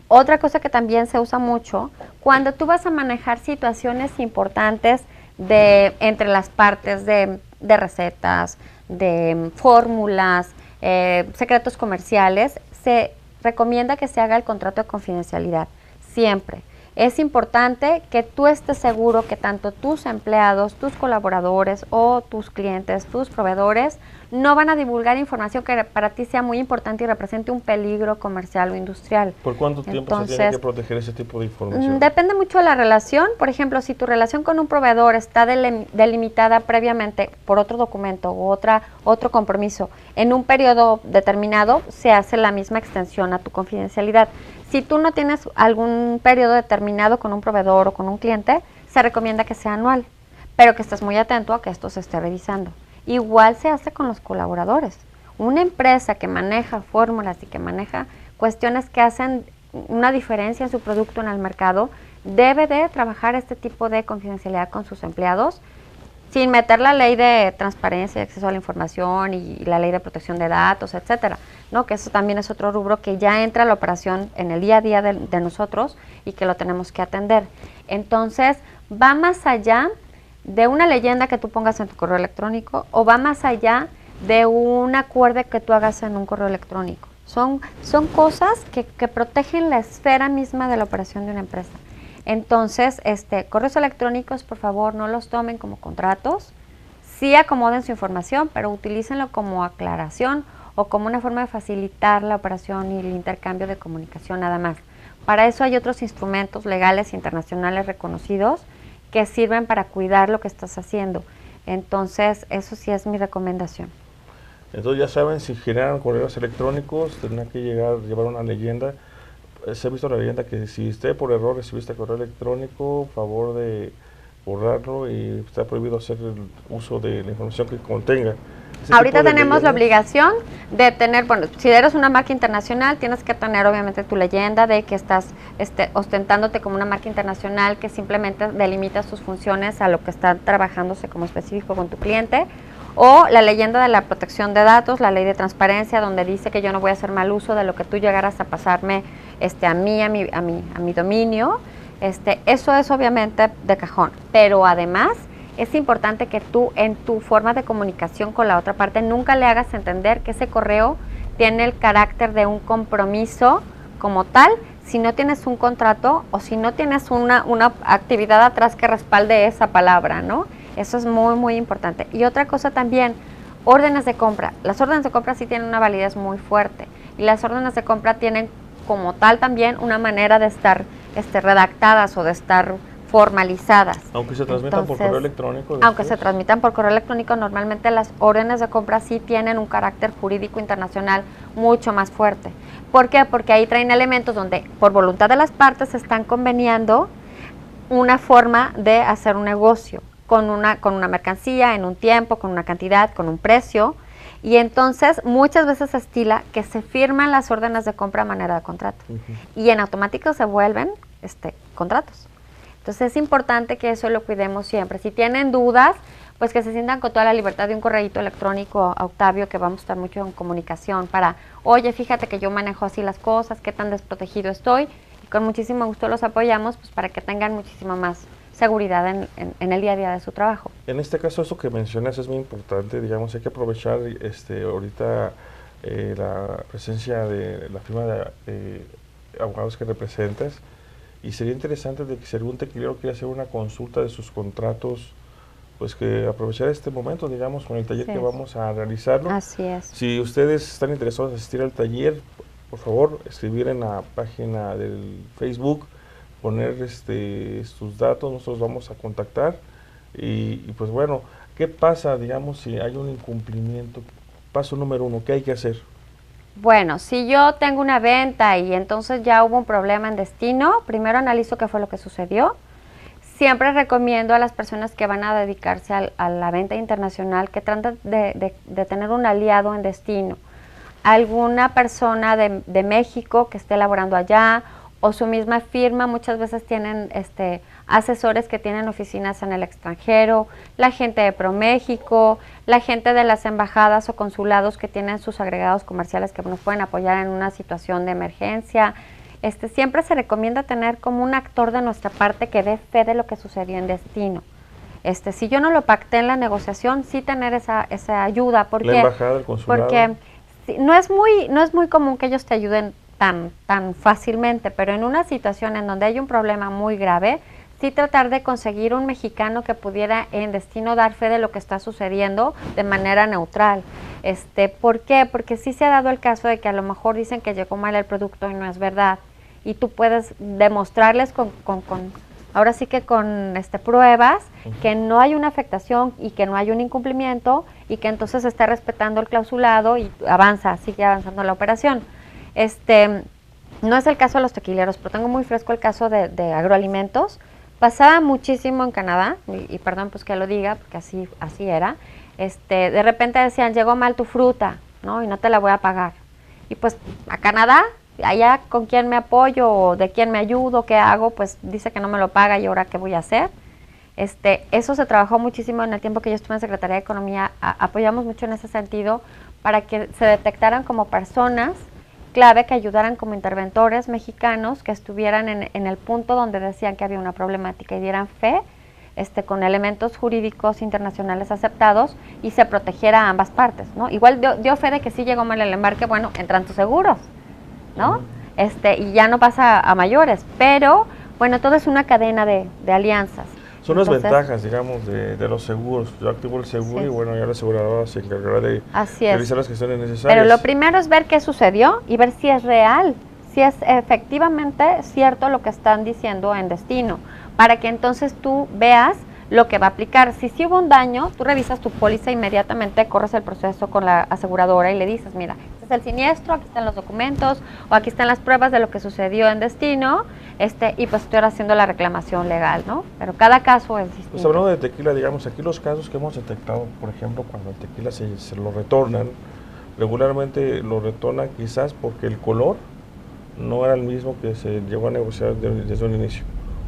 Otra cosa que también se usa mucho, cuando tú vas a manejar situaciones importantes entre las partes de recetas, de fórmulas, secretos comerciales, se recomienda que se haga el contrato de confidencialidad, siempre. Es importante que tú estés seguro que tanto tus empleados, tus colaboradores o tus clientes, tus proveedores, no van a divulgar información que para ti sea muy importante y represente un peligro comercial o industrial. ¿Por cuánto tiempo se tiene que proteger ese tipo de información? Depende mucho de la relación. Por ejemplo, si tu relación con un proveedor está delimitada previamente por otro documento u otro compromiso en un periodo determinado, se hace la misma extensión a tu confidencialidad. Si tú no tienes algún periodo determinado con un proveedor o con un cliente, se recomienda que sea anual, pero que estés muy atento a que esto se esté revisando. Igual se hace con los colaboradores. Una empresa que maneja fórmulas y que maneja cuestiones que hacen una diferencia en su producto en el mercado, debe de trabajar este tipo de confidencialidad con sus empleados, sin meter la ley de transparencia y acceso a la información y la ley de protección de datos, etcétera, ¿no? Que eso también es otro rubro que ya entra a la operación en el día a día de nosotros y que lo tenemos que atender. Entonces, va más allá de una leyenda que tú pongas en tu correo electrónico, o va más allá de un acuerdo que tú hagas en un correo electrónico. Son cosas que protegen la esfera misma de la operación de una empresa. Entonces, correos electrónicos, por favor, no los tomen como contratos. Sí acomoden su información, pero utilícenlo como aclaración o como una forma de facilitar la operación y el intercambio de comunicación nada más. Para eso hay otros instrumentos legales internacionales reconocidos que sirven para cuidar lo que estás haciendo. Entonces, eso sí es mi recomendación. Entonces ya saben, si generan correos electrónicos, tendrán que llevar una leyenda. Se ha visto la leyenda que si usted por error recibiste correo electrónico, favor de borrarlo, y está prohibido hacer el uso de la información que contenga. Ahorita tenemos la obligación de tener, bueno, si eres una marca internacional, tienes que tener obviamente tu leyenda de que estás ostentándote como una marca internacional que simplemente delimita sus funciones a lo que está trabajándose como específico con tu cliente, o la leyenda de la protección de datos, la ley de transparencia, donde dice que yo no voy a hacer mal uso de lo que tú llegaras a pasarme a mi dominio. Eso es obviamente de cajón, pero además es importante que tú en tu forma de comunicación con la otra parte nunca le hagas entender que ese correo tiene el carácter de un compromiso como tal, si no tienes un contrato o si no tienes una actividad atrás que respalde esa palabra, ¿no? Eso es muy, muy importante. Y otra cosa también, órdenes de compra. Las órdenes de compra sí tienen una validez muy fuerte y las órdenes de compra tienen como tal también una manera de estar redactadas o de estar formalizadas. Aunque se transmitan por correo electrónico. Aunque se transmitan por correo electrónico, normalmente las órdenes de compra sí tienen un carácter jurídico internacional mucho más fuerte. ¿Por qué? Porque ahí traen elementos donde por voluntad de las partes se están conveniando una forma de hacer un negocio con una mercancía, en un tiempo, con una cantidad, con un precio. Y entonces muchas veces se estila que se firman las órdenes de compra a manera de contrato. Y en automático se vuelven contratos. Entonces es importante que eso lo cuidemos siempre. Si tienen dudas, pues que se sientan con toda la libertad de un correíto electrónico a Octavio, que vamos a estar mucho en comunicación para, oye, fíjate que yo manejo así las cosas, qué tan desprotegido estoy, y con muchísimo gusto los apoyamos pues para que tengan muchísima más seguridad en el día a día de su trabajo. En este caso, eso que mencionas es muy importante, digamos, hay que aprovechar ahorita la presencia de la firma de abogados que representas, y sería interesante de que si algún tequilero quiere hacer una consulta de sus contratos, pues que aprovechar este momento, digamos, con el taller que vamos a realizarlo. Así es. Si ustedes están interesados en asistir al taller, por favor, escribir en la página del Facebook, poner sus datos, nosotros vamos a contactar y pues bueno, ¿qué pasa, digamos, si hay un incumplimiento? Paso número 1, ¿qué hay que hacer? Bueno, si yo tengo una venta y entonces ya hubo un problema en destino, primero analizo qué fue lo que sucedió. Siempre recomiendo a las personas que van a dedicarse a la venta internacional que traten de tener un aliado en destino. Alguna persona de México que esté laborando allá o su misma firma, muchas veces tienen asesores que tienen oficinas en el extranjero, la gente de ProMéxico, la gente de las embajadas o consulados que tienen sus agregados comerciales que nos pueden apoyar en una situación de emergencia. Siempre se recomienda tener como un actor de nuestra parte que dé fe de lo que sucedió en destino. Si yo no lo pacté en la negociación, sí tener esa ayuda. ¿Por qué? La embajada, el consulado. Porque no es muy común que ellos te ayuden tan fácilmente, pero en una situación en donde hay un problema muy grave, sí tratar de conseguir un mexicano que pudiera en destino dar fe de lo que está sucediendo de manera neutral. ¿Por qué? Porque sí se ha dado el caso de que a lo mejor dicen que llegó mal el producto y no es verdad. Y tú puedes demostrarles ahora sí que con pruebas que no hay una afectación y que no hay un incumplimiento y que entonces se está respetando el clausulado y sigue avanzando la operación. No es el caso de los tequileros, pero tengo muy fresco el caso de agroalimentos. Pasaba muchísimo en Canadá, y perdón pues que lo diga, porque así era. De repente decían, llegó mal tu fruta, ¿no? Y no te la voy a pagar. Y pues a Canadá, allá con quién me apoyo o de quién me ayudo, qué hago, pues dice que no me lo paga y ahora qué voy a hacer. Eso se trabajó muchísimo en el tiempo que yo estuve en Secretaría de Economía, apoyamos mucho en ese sentido para que se detectaran como personas clave, que ayudaran como interventores mexicanos que estuvieran en el punto donde decían que había una problemática y dieran fe con elementos jurídicos internacionales aceptados y se protegiera a ambas partes, ¿no? Igual dio fe de que sí llegó mal el embarque, bueno, entran tus seguros, ¿no? Y ya no pasa a mayores, pero bueno, todo es una cadena de alianzas. Son las ventajas, digamos, de los seguros. Yo activo el seguro y bueno, ya la aseguradora se encargará de realizar las gestiones necesarias. Pero lo primero es ver qué sucedió y ver si es real, si es efectivamente cierto lo que están diciendo en destino, para que entonces tú veas lo que va a aplicar. Si sí hubo un daño, tú revisas tu póliza inmediatamente, corres el proceso con la aseguradora y le dices, mira, este es el siniestro, aquí están los documentos o aquí están las pruebas de lo que sucedió en destino, y pues estoy ahora haciendo la reclamación legal, ¿no? Pero cada caso es distinto. Pues hablando de tequila, digamos, aquí los casos que hemos detectado, por ejemplo, cuando el tequila se lo retornan, regularmente lo retornan quizás porque el color no era el mismo que se llegó a negociar desde un inicio.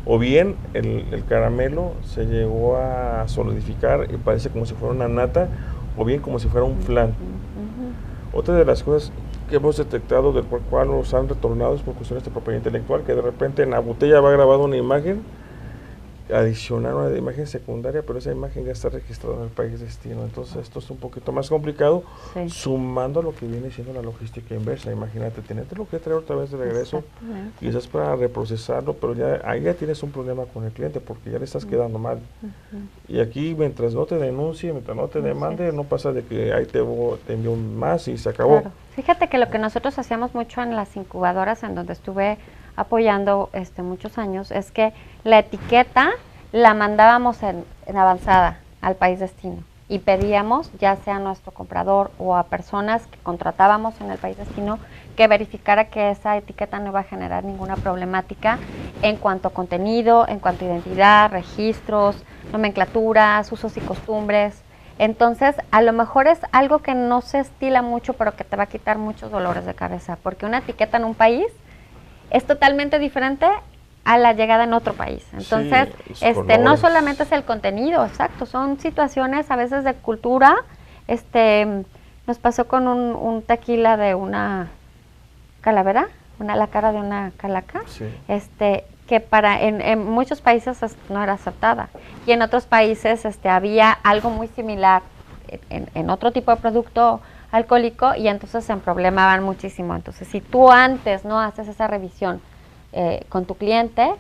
O bien el caramelo se llegó a solidificar y parece como si fuera una nata, o bien como si fuera un flan. Otra de las cosas que hemos detectado del cual nos han retornado es por cuestiones de propiedad intelectual, que de repente en la botella va grabada una imagen adicionar una imagen secundaria, pero esa imagen ya está registrada en el país destino. Entonces esto es un poquito más complicado, sumando lo que viene siendo la logística inversa. Imagínate, tenértelo que traer otra vez de regreso, quizás para reprocesarlo, pero ya ahí ya tienes un problema con el cliente porque ya le estás quedando mal. Y aquí, mientras no te denuncie, mientras no te demande, no pasa de que ahí te envío un más y se acabó. Claro. Fíjate que lo que nosotros hacíamos mucho en las incubadoras en donde estuve apoyando muchos años, es que la etiqueta la mandábamos en avanzada al país destino y pedíamos, ya sea a nuestro comprador o a personas que contratábamos en el país destino, que verificara que esa etiqueta no iba a generar ninguna problemática en cuanto a contenido, en cuanto a identidad, registros, nomenclaturas, usos y costumbres. Entonces, a lo mejor es algo que no se estila mucho, pero que te va a quitar muchos dolores de cabeza, porque una etiqueta en un país es totalmente diferente a la llegada en otro país. Entonces, no solamente es el contenido, exacto, son situaciones a veces de cultura. Nos pasó con un tequila de una calavera, la cara de una calaca, que en muchos países no era aceptada. Y en otros países había algo muy similar en otro tipo de producto alcohólico y entonces se problemaban muchísimo. Entonces, si tú antes no haces esa revisión con tu cliente,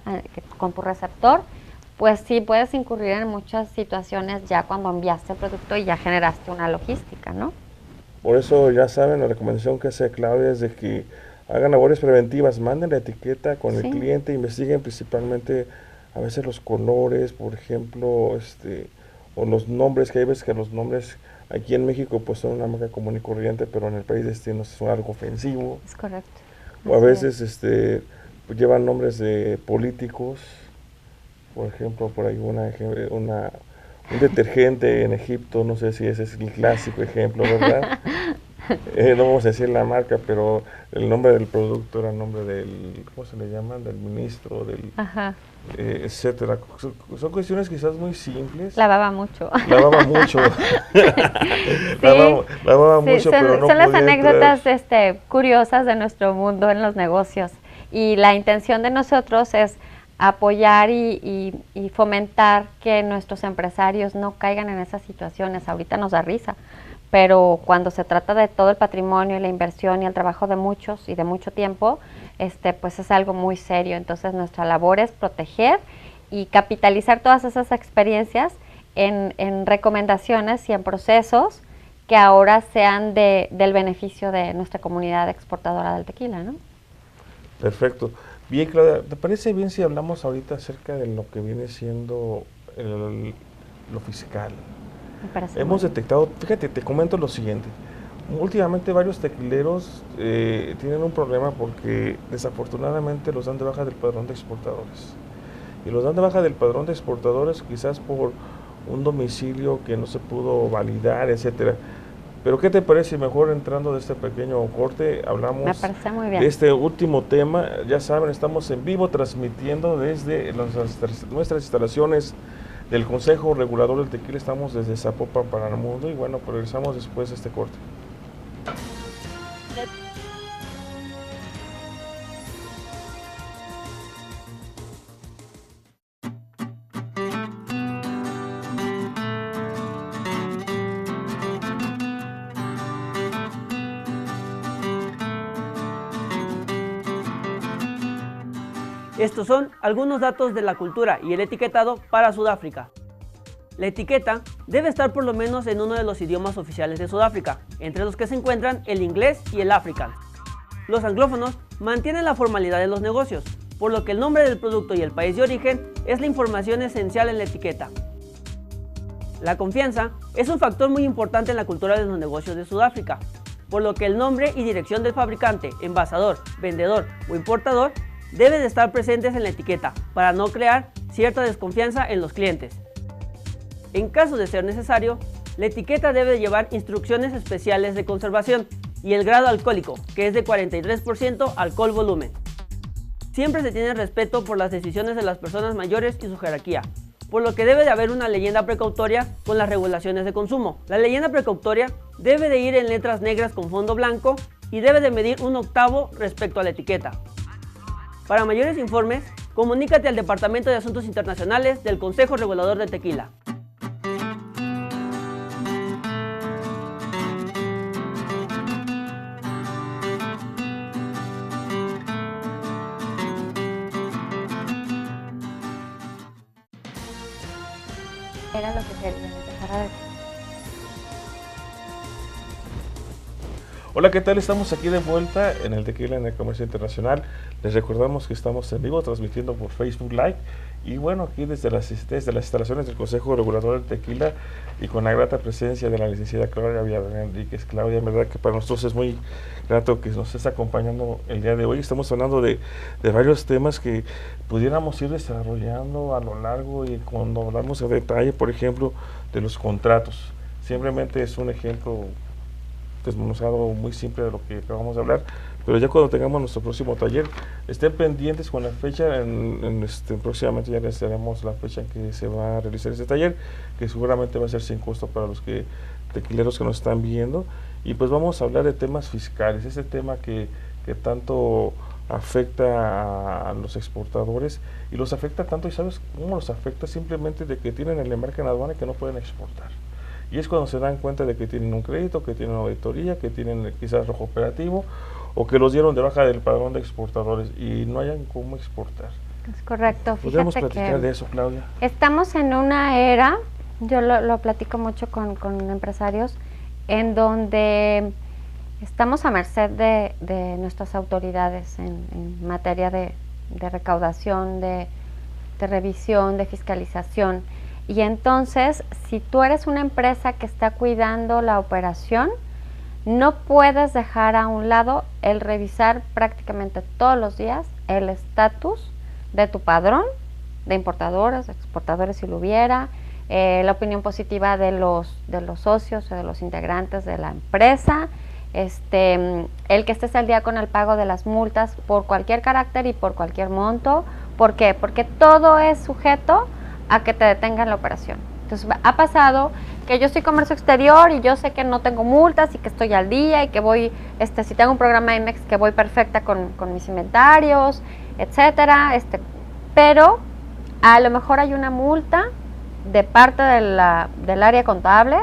con tu receptor, pues sí puedes incurrir en muchas situaciones ya cuando enviaste el producto y ya generaste una logística, ¿no? Por eso ya saben, la recomendación que hace Claudia es de que hagan labores preventivas, manden la etiqueta con el cliente, investiguen principalmente a veces los colores, por ejemplo, o los nombres, que hay veces que los nombres aquí en México pues son una marca común y corriente, pero en el país destino son algo ofensivo. Es correcto. O a veces pues llevan nombres de políticos, por ejemplo, por ahí un detergente en Egipto, no sé si ese es el clásico ejemplo, ¿verdad? No vamos a decir la marca, pero el nombre del producto era el nombre del, ¿cómo se le llaman? Del ministro, etcétera. Son cuestiones quizás muy simples. Lavaba mucho. Lavaba mucho. Lavaba mucho, pero no son las anécdotas curiosas de nuestro mundo en los negocios. Y la intención de nosotros es apoyar y fomentar que nuestros empresarios no caigan en esas situaciones. Ahorita nos da risa, pero cuando se trata de todo el patrimonio y la inversión y el trabajo de muchos y de mucho tiempo, pues es algo muy serio. Entonces nuestra labor es proteger y capitalizar todas esas experiencias en recomendaciones y en procesos que ahora sean del beneficio de nuestra comunidad exportadora del tequila, ¿no? Perfecto. Bien, Claudia, ¿te parece bien si hablamos ahorita acerca de lo que viene siendo lo fiscal? Hemos detectado, fíjate, te comento lo siguiente. Últimamente varios tequileros tienen un problema porque desafortunadamente los dan de baja del padrón de exportadores. Y los dan de baja del padrón de exportadores quizás por un domicilio que no se pudo validar, etcétera. Pero ¿qué te parece? Mejor entrando de este pequeño corte, hablamos de este último tema. Ya saben, estamos en vivo transmitiendo desde nuestras instalaciones del Consejo Regulador del Tequila. Estamos desde Zapopan para el mundo y bueno, regresamos después de este corte. Estos son algunos datos de la cultura y el etiquetado para Sudáfrica. La etiqueta debe estar por lo menos en uno de los idiomas oficiales de Sudáfrica, entre los que se encuentran el inglés y el africano. Los anglófonos mantienen la formalidad de los negocios, por lo que el nombre del producto y el país de origen es la información esencial en la etiqueta. La confianza es un factor muy importante en la cultura de los negocios de Sudáfrica, por lo que el nombre y dirección del fabricante, envasador, vendedor o importador deben de estar presentes en la etiqueta para no crear cierta desconfianza en los clientes. En caso de ser necesario, la etiqueta debe llevar instrucciones especiales de conservación y el grado alcohólico, que es de 43% alcohol volumen. Siempre se tiene respeto por las decisiones de las personas mayores y su jerarquía, por lo que debe de haber una leyenda precautoria con las regulaciones de consumo. La leyenda precautoria debe de ir en letras negras con fondo blanco y debe de medir 1/8 respecto a la etiqueta. Para mayores informes, comunícate al Departamento de Asuntos Internacionales del Consejo Regulador del Tequila. Era lo que quería empezar a decir. Hola, ¿qué tal? Estamos aquí de vuelta en el Tequila en el Comercio Internacional. Les recordamos que estamos en vivo transmitiendo por Facebook Live y bueno, aquí desde las instalaciones del Consejo Regulador del Tequila y con la grata presencia de la licenciada Claudia Villarreal Enríquez. Claudia, en verdad que para nosotros es muy grato que nos estés acompañando el día de hoy. Estamos hablando de varios temas que pudiéramos ir desarrollando a lo largo y cuando hablamos de detalle, por ejemplo, de los contratos. Simplemente es un ejemplo desmenuzado muy simple de lo que acabamos de hablar, pero ya cuando tengamos nuestro próximo taller, estén pendientes con la fecha, próximamente ya les daremos la fecha en que se va a realizar este taller, que seguramente va a ser sin costo para los tequileros que nos están viendo, y pues vamos a hablar de temas fiscales, ese tema que tanto afecta a los exportadores, y los afecta tanto, y ¿sabes cómo los afecta? Simplemente de que tienen el embarque en aduana y que no pueden exportar. Y es cuando se dan cuenta de que tienen un crédito, que tienen una auditoría, que tienen quizás rojo operativo o que los dieron de baja del padrón de exportadores y no hayan cómo exportar. Es correcto. ¿Podríamos platicar de eso, Claudia? Estamos en una era, yo lo platico mucho con empresarios, en donde estamos a merced de nuestras autoridades en materia de recaudación, de revisión, de fiscalización. Y entonces, si tú eres una empresa que está cuidando la operación, no puedes dejar a un lado el revisar prácticamente todos los días el estatus de tu padrón de importadores, de exportadores si lo hubiera, la opinión positiva de los socios o de los integrantes de la empresa, el que estés al día con el pago de las multas por cualquier carácter y por cualquier monto. ¿Por qué? Porque todo es sujeto a que te detengan la operación. Entonces ha pasado que yo soy comercio exterior y yo sé que no tengo multas y que estoy al día y que voy, si tengo un programa IMEX que voy perfecta con mis inventarios, etcétera, pero a lo mejor hay una multa de parte del área contable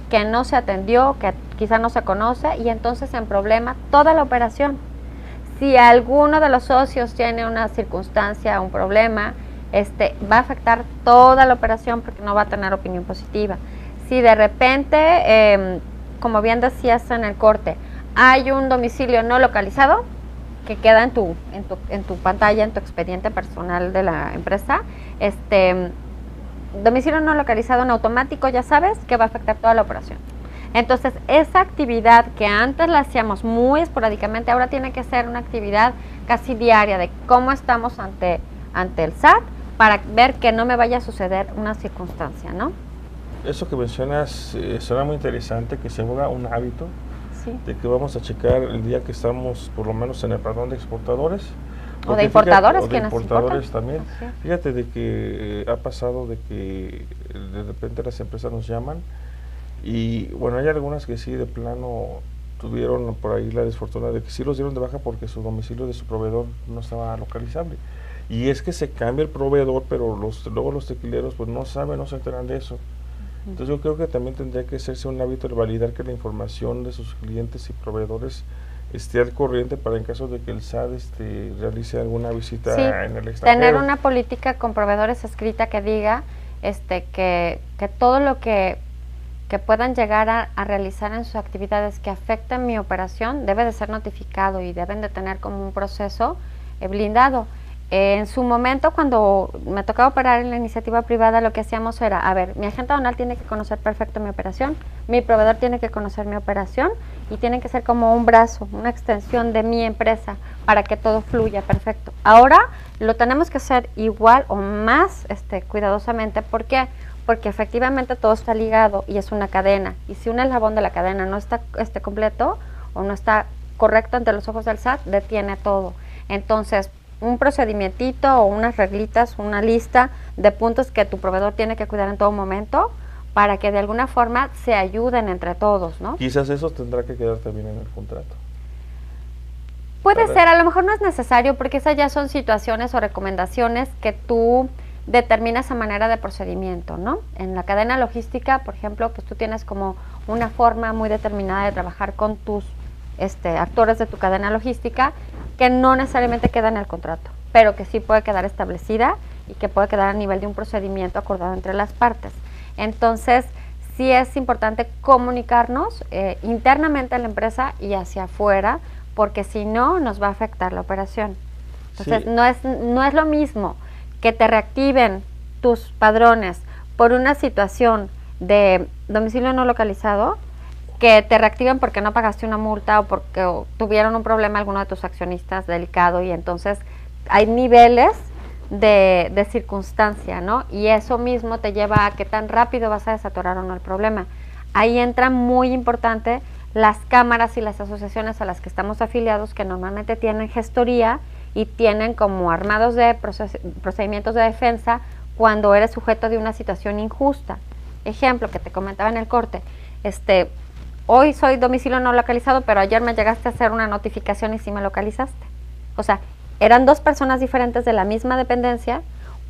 que no se atendió, que quizá no se conoce y entonces en problema toda la operación. Si alguno de los socios tiene una circunstancia, un problema, va a afectar toda la operación porque no va a tener opinión positiva. Si de repente, como bien decías en el corte, hay un domicilio no localizado que queda en tu pantalla, en tu expediente personal de la empresa, domicilio no localizado en automático, ya sabes que va a afectar toda la operación. Entonces, esa actividad que antes la hacíamos muy esporádicamente, ahora tiene que ser una actividad casi diaria de cómo estamos ante el SAT, para ver que no me vaya a suceder una circunstancia, ¿no? Eso que mencionas suena muy interesante, que se vuelva un hábito, sí, de que vamos a checar el día que estamos por lo menos en el padrón de exportadores. O de importadores, o de importadores también. Fíjate de que ha pasado de que de repente las empresas nos llaman y bueno, hay algunas que sí de plano tuvieron por ahí la desfortuna de que sí los dieron de baja porque su domicilio de su proveedor no estaba localizable. Y es que se cambia el proveedor, pero luego los tequileros pues no saben, no se enteran de eso. Entonces yo creo que también tendría que hacerse un hábito de validar que la información de sus clientes y proveedores esté al corriente para en caso de que el SAT realice alguna visita en el extranjero. Tener una política con proveedores escrita que diga que todo lo que puedan llegar a realizar en sus actividades que afecten mi operación debe de ser notificado y deben de tener como un proceso blindado. En su momento, cuando me tocaba operar en la iniciativa privada, lo que hacíamos era, a ver, mi agente aduanal tiene que conocer perfecto mi operación, mi proveedor tiene que conocer mi operación y tiene que ser como un brazo, una extensión de mi empresa para que todo fluya perfecto. Ahora lo tenemos que hacer igual o más cuidadosamente. ¿Por qué? Porque efectivamente todo está ligado y es una cadena. Y si un eslabón de la cadena no está completo o no está correcto ante los ojos del SAT, detiene todo. Entonces, un procedimientito o unas reglitas, una lista de puntos que tu proveedor tiene que cuidar en todo momento para que de alguna forma se ayuden entre todos, ¿no? Quizás eso tendrá que quedar también en el contrato. Puede ser, a lo mejor no es necesario porque esas ya son situaciones o recomendaciones que tú determinas a manera de procedimiento, ¿no? En la cadena logística, por ejemplo, pues tú tienes como una forma muy determinada de trabajar con tus actores de tu cadena logística que no necesariamente queda en el contrato, pero que sí puede quedar establecida y que puede quedar a nivel de un procedimiento acordado entre las partes. Entonces, sí es importante comunicarnos internamente a la empresa y hacia afuera, porque si no, nos va a afectar la operación. Entonces, sí, no es lo mismo que te reactiven tus padrones por una situación de domicilio no localizado, que te reactiven porque no pagaste una multa o porque tuvieron un problema alguno de tus accionistas delicado, y entonces hay niveles de circunstancia, ¿no? Y eso mismo te lleva a qué tan rápido vas a desatorar o no el problema. Ahí entra muy importante las cámaras y las asociaciones a las que estamos afiliados, que normalmente tienen gestoría y tienen como armados de procedimientos de defensa cuando eres sujeto de una situación injusta. Ejemplo que te comentaba en el corte, hoy soy domicilio no localizado, pero ayer me llegaste a hacer una notificación y sí me localizaste. O sea, eran dos personas diferentes de la misma dependencia,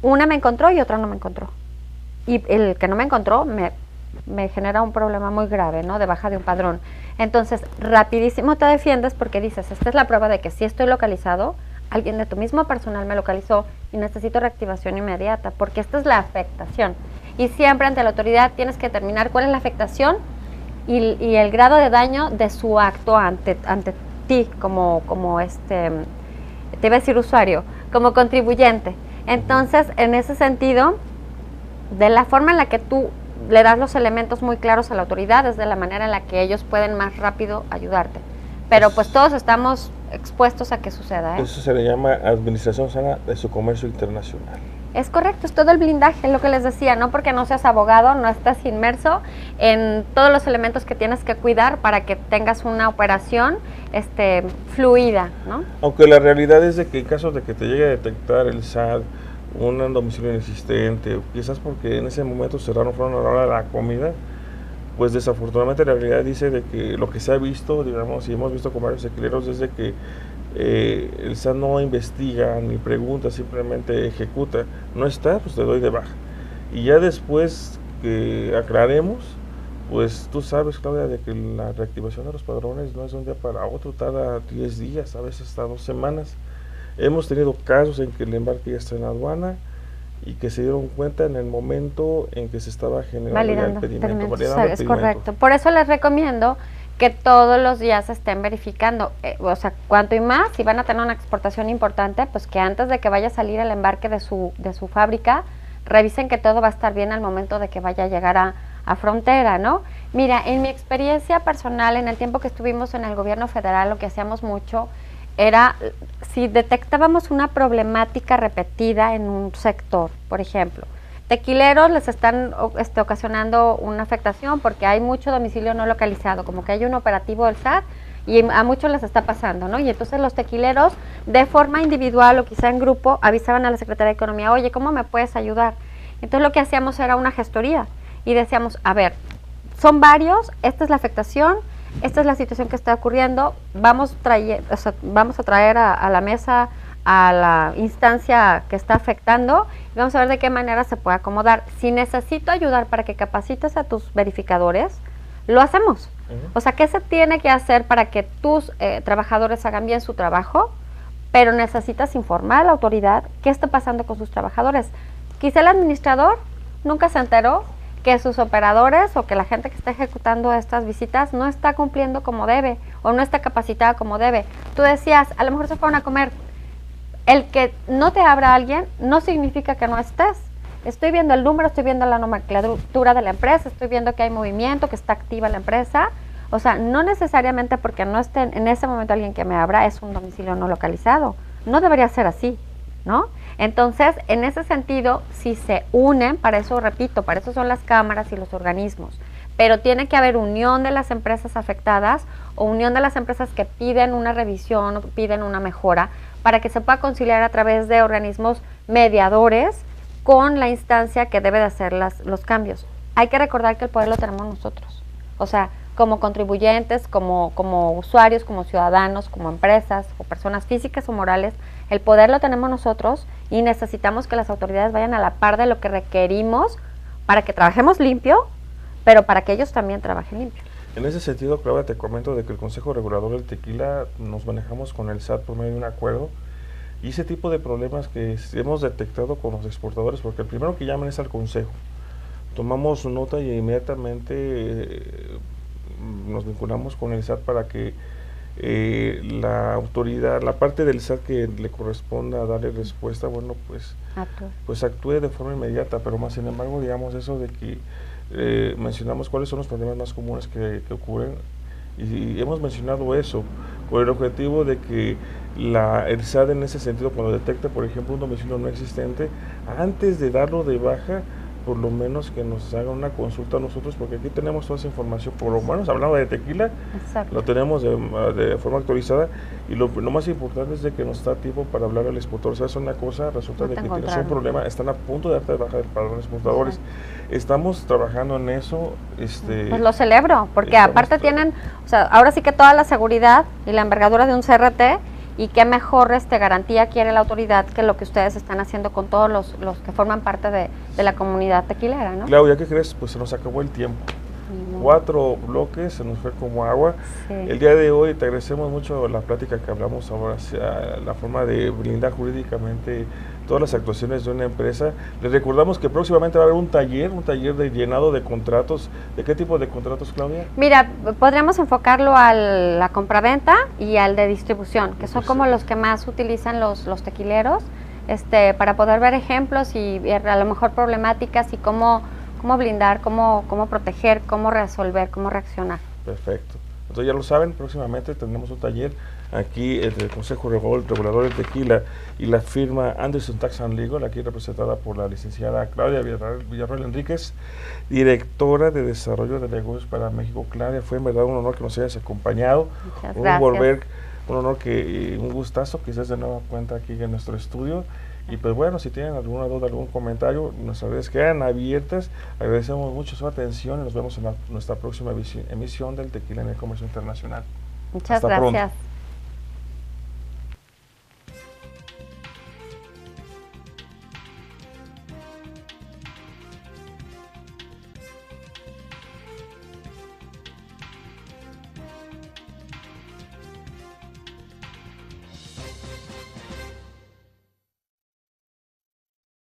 una me encontró y otra no me encontró. Y el que no me encontró me genera un problema muy grave, ¿no? De baja de un padrón. Entonces, rapidísimo te defiendes porque dices, esta es la prueba de que sí estoy localizado, alguien de tu mismo personal me localizó y necesito reactivación inmediata, porque esta es la afectación. Y siempre ante la autoridad tienes que determinar cuál es la afectación y el grado de daño de su acto ante ti como te iba a decir usuario, como contribuyente. Entonces, en ese sentido, de la forma en la que tú le das los elementos muy claros a la autoridad, es de la manera en la que ellos pueden más rápido ayudarte. Pero pues todos estamos expuestos a que suceda, ¿eh? Eso se le llama administración sana de su comercio internacional. Es correcto, es todo el blindaje, lo que les decía, no porque no seas abogado, no estás inmerso en todos los elementos que tienes que cuidar para que tengas una operación fluida, ¿no? Aunque la realidad es de que en caso de que te llegue a detectar el SAT un domicilio inexistente, quizás porque en ese momento fueron a la hora de la comida, pues desafortunadamente la realidad dice de que lo que se ha visto, digamos, y hemos visto con varios alquileros, es de que el SAT no investiga ni pregunta, simplemente ejecuta. No está, pues te doy de baja. Y ya después que aclaremos, pues tú sabes, Claudia, de que la reactivación de los padrones no es de un día para otro, tarda 10 días, a veces hasta 2 semanas. Hemos tenido casos en que el embarque ya está en la aduana y que se dieron cuenta en el momento en que se estaba generando el pedimento. Es correcto. Por eso les recomiendo que todos los días estén verificando, o sea, cuanto y más, si van a tener una exportación importante, pues que antes de que vaya a salir el embarque de su fábrica, revisen que todo va a estar bien al momento de que vaya a llegar a frontera, ¿no? Mira, en mi experiencia personal, en el tiempo que estuvimos en el gobierno federal, lo que hacíamos mucho era, si detectábamos una problemática repetida en un sector, por ejemplo, tequileros les están ocasionando una afectación porque hay mucho domicilio no localizado, como que hay un operativo del SAT y a muchos les está pasando, ¿no? Y entonces los tequileros, de forma individual o quizá en grupo, avisaban a la Secretaría de Economía, oye, ¿cómo me puedes ayudar? Entonces lo que hacíamos era una gestoría y decíamos, a ver, son varios, esta es la afectación, esta es la situación que está ocurriendo, vamos a traer a la mesa a la instancia que está afectando y vamos a ver de qué manera se puede acomodar. Si necesito ayudar para que capacites a tus verificadores, lo hacemos. O sea, ¿qué se tiene que hacer para que tus trabajadores hagan bien su trabajo? Pero necesitas informar a la autoridad qué está pasando con sus trabajadores. Quizá el administrador nunca se enteró que sus operadores o que la gente que está ejecutando estas visitas no está cumpliendo como debe o no está capacitada como debe. Tú decías, a lo mejor se fueron a comer. El que no te abra alguien no significa que no estés. Estoy viendo el número, estoy viendo la nomenclatura de la empresa, estoy viendo que hay movimiento, que está activa la empresa. O sea, no necesariamente porque no esté en ese momento alguien que me abra es un domicilio no localizado. No debería ser así, ¿no? Entonces, en ese sentido, si se unen, para eso, repito, para eso son las cámaras y los organismos, pero tiene que haber unión de las empresas afectadas o unión de las empresas que piden una revisión o piden una mejora para que se pueda conciliar a través de organismos mediadores con la instancia que debe de hacer los cambios. Hay que recordar que el poder lo tenemos nosotros. O sea, como contribuyentes, como usuarios, como ciudadanos, como empresas o personas físicas o morales, el poder lo tenemos nosotros y necesitamos que las autoridades vayan a la par de lo que requerimos para que trabajemos limpio, pero para que ellos también trabajen limpio. En ese sentido, Claudia, te comento de que el Consejo Regulador del Tequila nos manejamos con el SAT por medio de un acuerdo y ese tipo de problemas que hemos detectado con los exportadores, porque el primero que llaman es al Consejo. Tomamos nota y inmediatamente nos vinculamos con el SAT para que la autoridad, la parte del SAT que le corresponda darle respuesta, bueno, pues actúe de forma inmediata, pero más sin embargo, digamos eso de que mencionamos cuáles son los problemas más comunes que ocurren y hemos mencionado eso con el objetivo de que el SAT en ese sentido, cuando detecte, por ejemplo, un domicilio no existente, antes de darlo de baja, por lo menos que nos hagan una consulta a nosotros, porque aquí tenemos toda esa información, por lo menos hablando de tequila, Exacto. lo tenemos de forma actualizada, y lo más importante es de que nos da tiempo para hablar al exportador. ¿Sabes una cosa? Resulta de que tienes un problema, están a punto de darte de baja del padrón de exportadores. Sí. Estamos trabajando en eso. Pues lo celebro, porque aparte tienen, o sea, ahora sí que toda la seguridad y la envergadura de un CRT, y qué mejor garantía quiere la autoridad que lo que ustedes están haciendo con todos los que forman parte de la comunidad tequilera, ¿no? Claudia, ¿qué crees? Pues se nos acabó el tiempo. 4 bloques, se nos fue como agua. Sí. El día de hoy te agradecemos mucho la plática que hablamos ahora, hacia la forma de blindar jurídicamente todas las actuaciones de una empresa. Les recordamos que próximamente va a haber un taller de llenado de contratos. ¿De qué tipo de contratos, Claudia? Mira, podríamos enfocarlo a la compraventa y al de distribución, que son como los que más utilizan los tequileros, para poder ver ejemplos y ver a lo mejor problemáticas y cómo blindar, cómo proteger, cómo resolver, cómo reaccionar. Perfecto. Entonces ya lo saben, próximamente tendremos un taller aquí entre el Consejo Regulador del Tequila y la firma Anderson Tax and Legal, aquí representada por la licenciada Claudia Villarroel Enríquez, directora de Desarrollo de Negocios para México. Claudia, fue en verdad un honor que nos hayas acompañado. Muchas gracias. Un honor un gustazo que estés de nueva cuenta aquí en nuestro estudio. Y pues bueno, si tienen alguna duda, algún comentario, nuestras redes quedan abiertas. Agradecemos mucho su atención y nos vemos en nuestra próxima emisión del Tequila en el Comercio Internacional. Muchas gracias. Pronto.